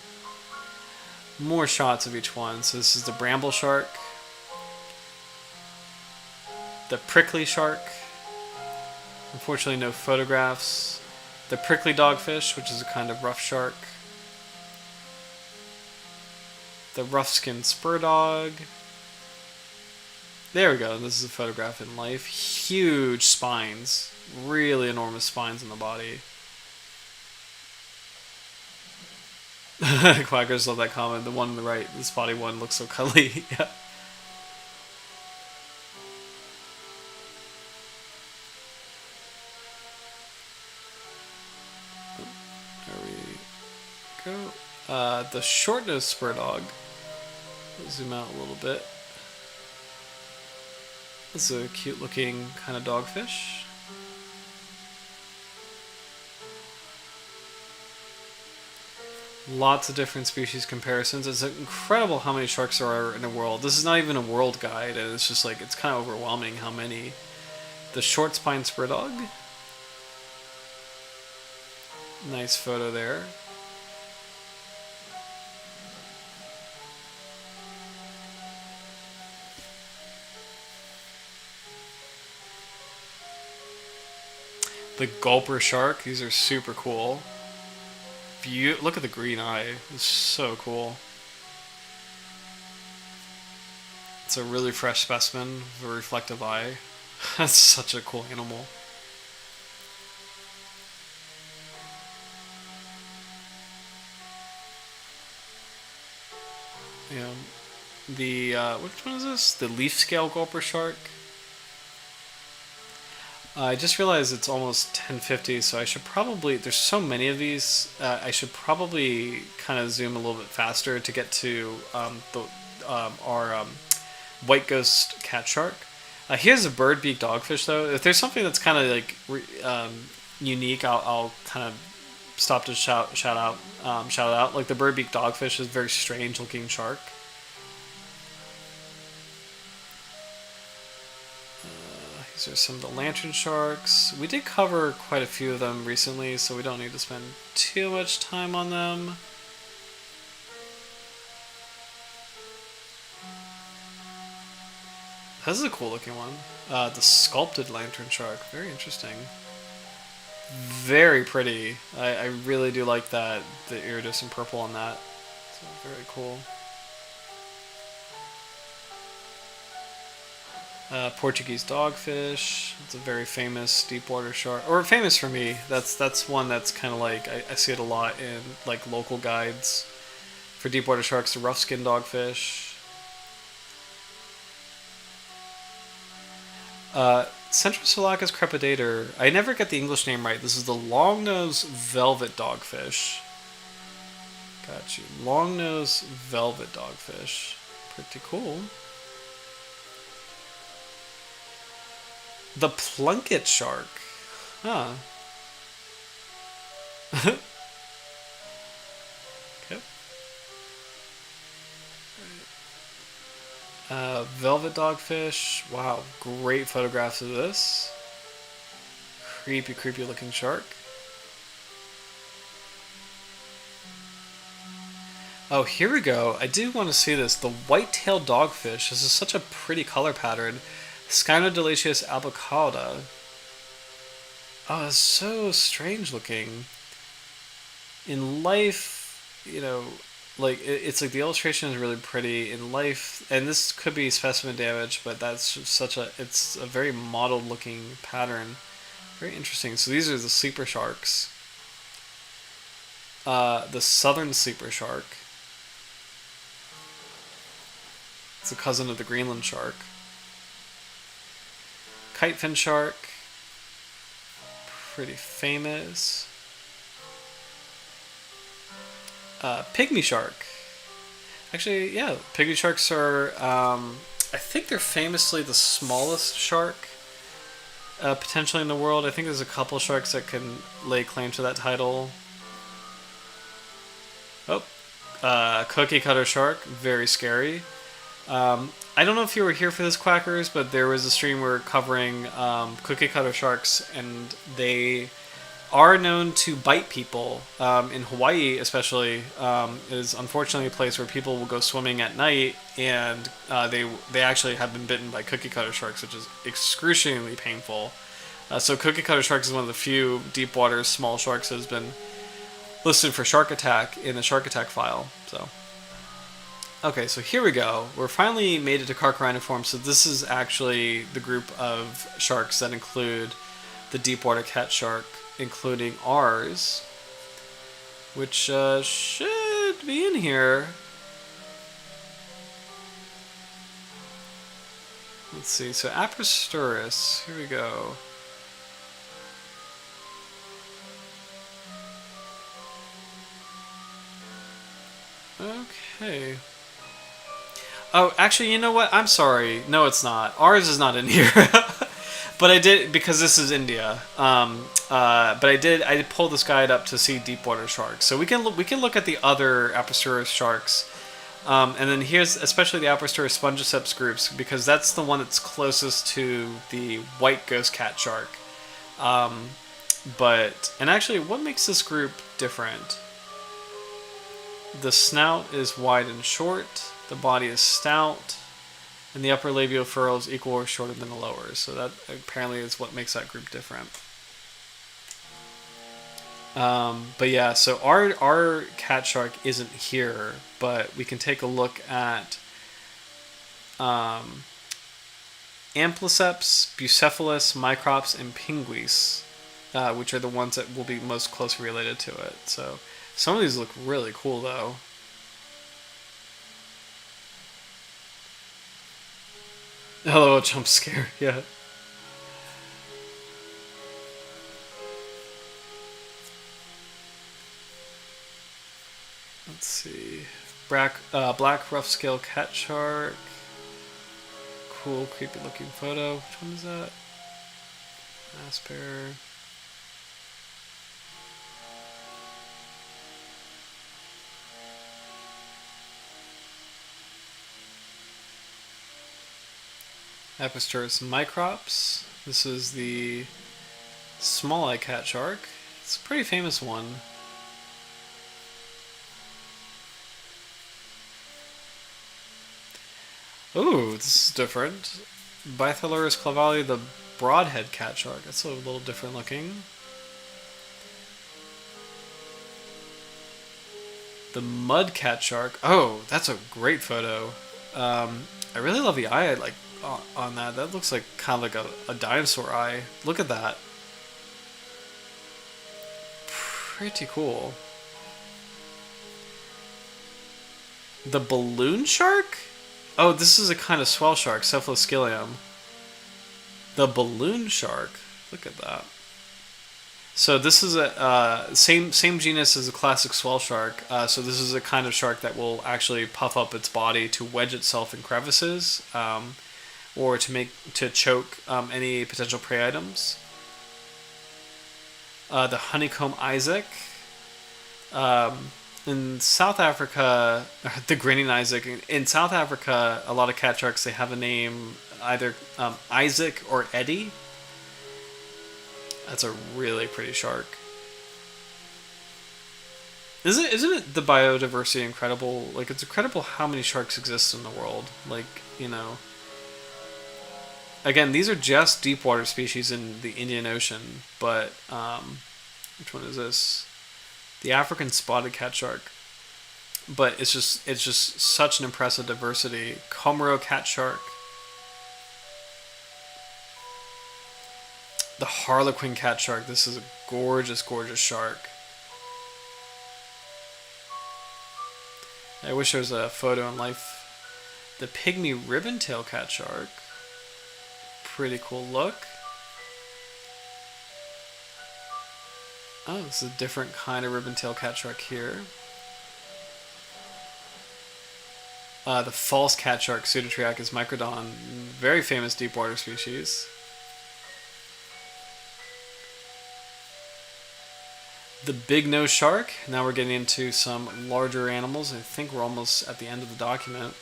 more shots of each one. So this is the bramble shark. The prickly shark. Unfortunately, no photographs. The prickly dogfish, which is a kind of rough shark. The rough-skinned spur dog. There we go. This is a photograph in life. Huge spines. Really enormous spines in the body. Quackers love that comment. The one on the right, the spotty one, looks so cuddly. Yeah. The short-nosed spur dog. I'll zoom out a little bit. This is a cute-looking kind of dogfish. Lots of different species comparisons. It's incredible how many sharks there are in the world. This is not even a world guide, and it's just like, it's kind of overwhelming how many. The short-spined spur dog. Nice photo there. The gulper shark. These are super cool. Look at the green eye. It's so cool. It's a really fresh specimen with a reflective eye. That's such a cool animal. Yeah. The which one is this? The leaf scale gulper shark. I just realized it's almost 10:50, so I should probably. There's so many of these. I should probably kind of zoom a little bit faster to get to our White Ghost Catshark. Here's a bird-beaked dogfish, though. If there's something that's kind of like unique, I'll kind of stop to shout it out. Like the bird-beaked dogfish is a very strange-looking shark. These are some of the lantern sharks. We did cover quite a few of them recently, so we don't need to spend too much time on them. This is a cool looking one. The sculpted lantern shark. Very interesting. Very pretty. I really do like that. The iridescent purple on that. So very cool. Portuguese dogfish. It's a very famous deep water shark, or famous for me. That's one that's kind of like I see it a lot in like local guides for deep water sharks. The rough skin dogfish. Centrosolacus crepidator. I never get the English name right. This is the long-nosed velvet dogfish. Got you. Long-nosed velvet dogfish. Pretty cool. The plunket shark. Huh. Okay. Velvet dogfish. Wow, great photographs of this. Creepy, creepy looking shark. Oh, here we go. I do want to see this. The white-tailed dogfish. This is such a pretty color pattern. Scynodelaceus albicauda. Oh, it's so strange looking. In life, you know, like it's like the illustration is really pretty in life, and this could be specimen damage, but that's such a it's a very mottled looking pattern. Very interesting. So these are the sleeper sharks. The southern sleeper shark. It's a cousin of the Greenland shark. Kitefin shark. Pretty famous. Pygmy shark. Actually, yeah, pygmy sharks are, I think they're famously the smallest shark, potentially in the world. I think there's a couple sharks that can lay claim to that title. Oh, cookie cutter shark, very scary. I don't know if you were here for this, Quackers, but there was a stream where covering cookie cutter sharks, and they are known to bite people. In Hawaii, especially, is unfortunately a place where people will go swimming at night, and they actually have been bitten by cookie cutter sharks, which is excruciatingly painful. So cookie cutter sharks is one of the few deep water small sharks that has been listed for shark attack in the shark attack file. So. Okay, so here we go. We're finally made it to Carchariniform, so this is actually the group of sharks that include the deep water cat shark, including ours, which should be in here. Let's see, so Apristurus, here we go. Okay. Oh, actually, you know what? I'm sorry. No, it's not. Ours is not in here. But I did, because this is India. But I pulled this guide up to see deep water sharks. So we can look at the other Apristurus sharks. And then here's especially the Apristurus spongiceps groups, because that's the one that's closest to the White Ghost Catshark. And actually, what makes this group different? The snout is wide and short. The body is stout, and the upper labial furrow is equal or shorter than the lower. So that apparently is what makes that group different. But yeah, so our cat shark isn't here, but we can take a look at Ampliceps, Bucephalus, Microps, and Pinguis, which are the ones that will be most closely related to it. So some of these look really cool, though. Hello, jump scare, yeah. Let's see. Black rough scale cat shark. Cool, creepy looking photo. Which one is that? Asper. Apristurus microps. This is the small eye cat shark. It's a pretty famous one. Ooh, this is different. Bythalurus clavali, the broadhead cat shark. That's a little different looking. The mud cat shark. Oh, that's a great photo. I really love the eye like on that. That looks like kind of like a dinosaur eye. Look at that. Pretty cool. The balloon shark? Oh, this is a kind of swell shark, Cephaloscilium. The balloon shark. Look at that. So this is a same genus as a classic swell shark. So this is a kind of shark that will actually puff up its body to wedge itself in crevices, or to choke any potential prey items. The honeycomb Isaac. In South Africa, the grinning Isaac. In South Africa, a lot of cat sharks, they have a name either Isaac or Eddie. That's a really pretty shark. Isn't it the biodiversity incredible? Like, it's incredible how many sharks exist in the world. Like, you know. Again, these are just deep water species in the Indian Ocean, but which one is this? The African spotted cat shark. But it's just such an impressive diversity. Comoro cat shark. The harlequin cat shark. This is a gorgeous, gorgeous shark. I wish there was a photo in life. The pygmy ribbon-tail cat shark. Pretty cool look. Oh, this is a different kind of ribbon-tail cat shark here. The false cat shark, Pseudotriachus microdon, very famous deep water species. The big nose shark. Now we're getting into some larger animals. I think we're almost at the end of the document.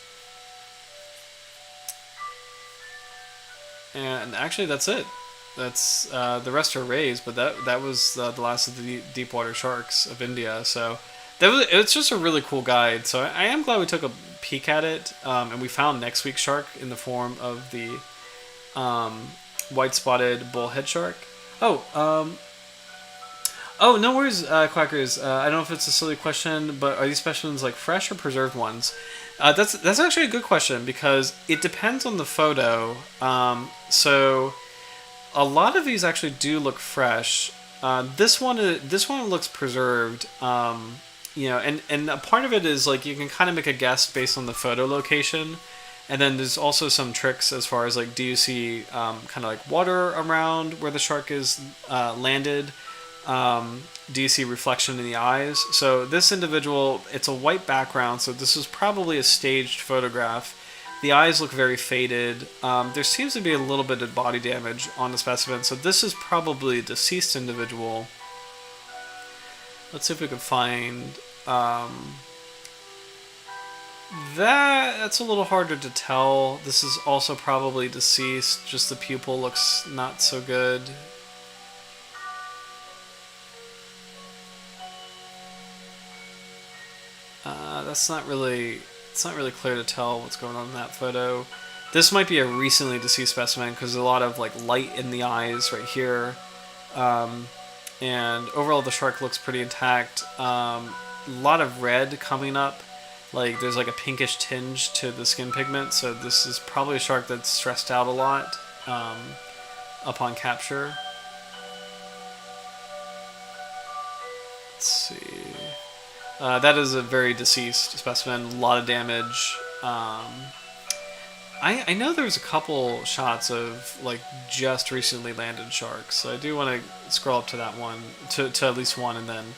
And actually, that's it. That's the rest are rays, but that was the last of the deep water sharks of India. So it's just a really cool guide. So I am glad we took a peek at it, and we found next week's shark in the form of the white spotted bullhead shark. Oh, no worries, Quackers. I don't know if it's a silly question, but are these specimens like fresh or preserved ones? That's actually a good question because it depends on the photo. So a lot of these actually do look fresh. This one looks preserved. And a part of it is like you can kind of make a guess based on the photo location. And then there's also some tricks as far as like, do you see kind of like water around where the shark is landed? Do you see reflection in the eyes? So this individual, it's a white background, so this is probably a staged photograph. The eyes look very faded. There seems to be a little bit of body damage on the specimen, so this is probably a deceased individual. Let's see if we can find that's a little harder to tell. This is also probably deceased, just the pupil looks not so good. It's not really clear to tell what's going on in that photo. This might be a recently deceased specimen because there's a lot of like light in the eyes right here, and overall the shark looks pretty intact. A lot of red coming up, like there's like a pinkish tinge to the skin pigment. So this is probably a shark that's stressed out a lot upon capture. Let's see. That is a very deceased specimen, a lot of damage. I know there's a couple shots of like just recently landed sharks, so I do want to scroll up to that one, to at least one, and then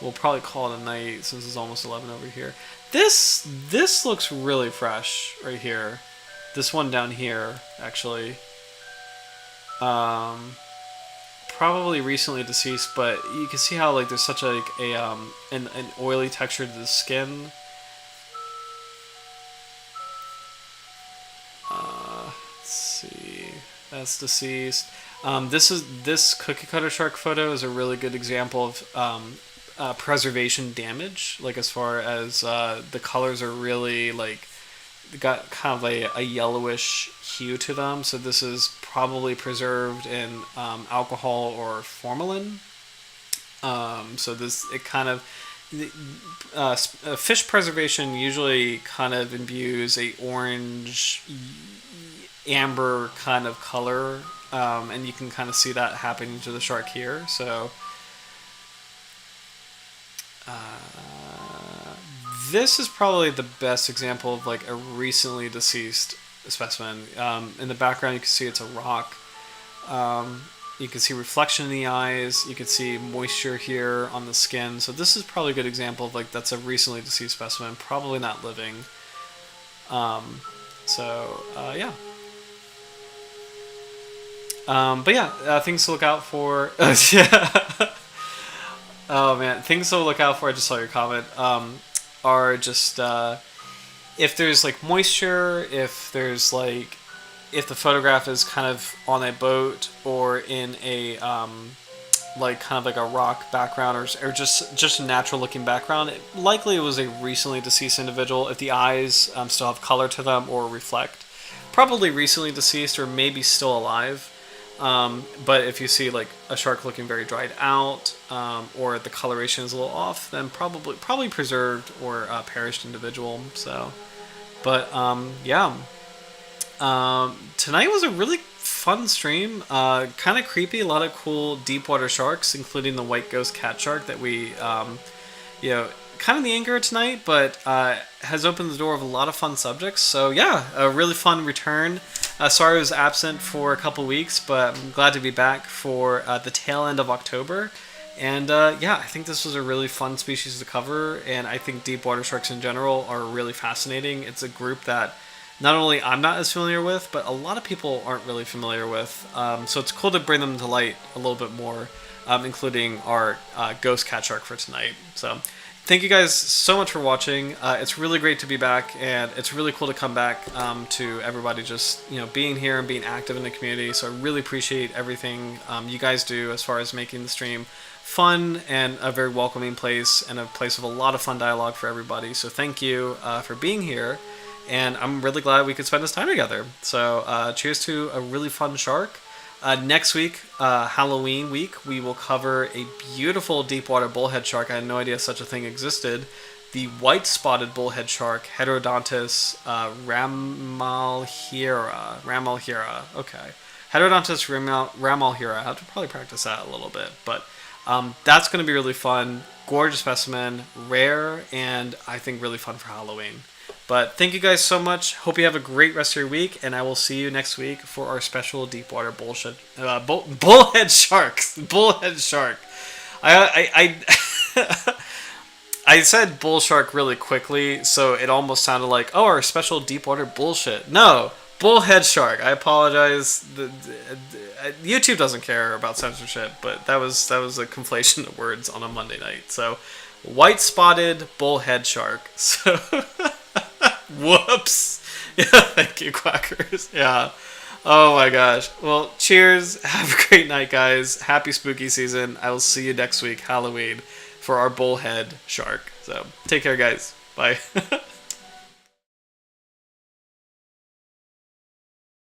we'll probably call it a night since it's almost 11 over here. This looks really fresh right here. This one down here, actually. Probably recently deceased, but you can see how like there's such an oily texture to the skin. Let's see, that's deceased. This cookie cutter shark photo is a really good example of preservation damage. Like as far as the colors are really like got kind of a yellowish hue to them. So this is probably preserved in alcohol or formalin. So this it kind of fish preservation usually kind of imbues a orange amber kind of color, and you can kind of see that happening to the shark here. So this is probably the best example of like a recently deceased specimen. In the background, you can see it's a rock. You can see reflection in the eyes. You can see moisture here on the skin. So this is probably a good example of like that's a recently deceased specimen, probably not living. Yeah. But yeah, things to look out for. Yeah. Oh man, things to look out for. I just saw your comment. Are just if there's like moisture, if there's like if the photograph is kind of on a boat or in a like kind of like a rock background or just a natural looking background, likely it was a recently deceased individual. If the eyes still have color to them or reflect, probably recently deceased or maybe still alive. But if you see like a shark looking very dried out, or the coloration is a little off, then probably preserved or perished individual. So, but yeah, tonight was a really fun stream. Kind of creepy. A lot of cool deep water sharks, including the White Ghost Catshark that we, kind of the anchor tonight, but has opened the door of a lot of fun subjects. So yeah, a really fun return. Sorry I was absent for a couple weeks, but I'm glad to be back for the tail end of October. And yeah, I think this was a really fun species to cover, and I think deep water sharks in general are really fascinating. It's a group that not only I'm not as familiar with, but a lot of people aren't really familiar with. So it's cool to bring them to light a little bit more, including our ghost cat shark for tonight. So thank you guys so much for watching. It's really great to be back, and it's really cool to come back to everybody just being here and being active in the community. So I really appreciate everything you guys do as far as making the stream fun and a very welcoming place and a place of a lot of fun dialogue for everybody. So thank you for being here. And I'm really glad we could spend this time together. So cheers to a really fun shark. Next week, Halloween week, we will cover a beautiful deep water bullhead shark. I had no idea such a thing existed. The white spotted bullhead shark, Heterodontus ramalhira. Okay. Heterodontus ramalhira. I have to probably practice that a little bit. But that's going to be really fun. Gorgeous specimen, rare, and I think really fun for Halloween. But thank you guys so much. Hope you have a great rest of your week, and I will see you next week for our special deep water bullhead sharks. Bullhead shark. I I said bull shark really quickly, so it almost sounded like our special deep water bullshit. No, bullhead shark. I apologize. YouTube doesn't care about censorship, but that was a conflation of words on a Monday night. So, white spotted bullhead shark. So. Whoops. Yeah, thank you, Quackers. Yeah. Oh my gosh. Well, cheers. Have a great night, guys. Happy spooky season. I will see you next week, Halloween, for our bullhead shark. So, take care, guys. Bye.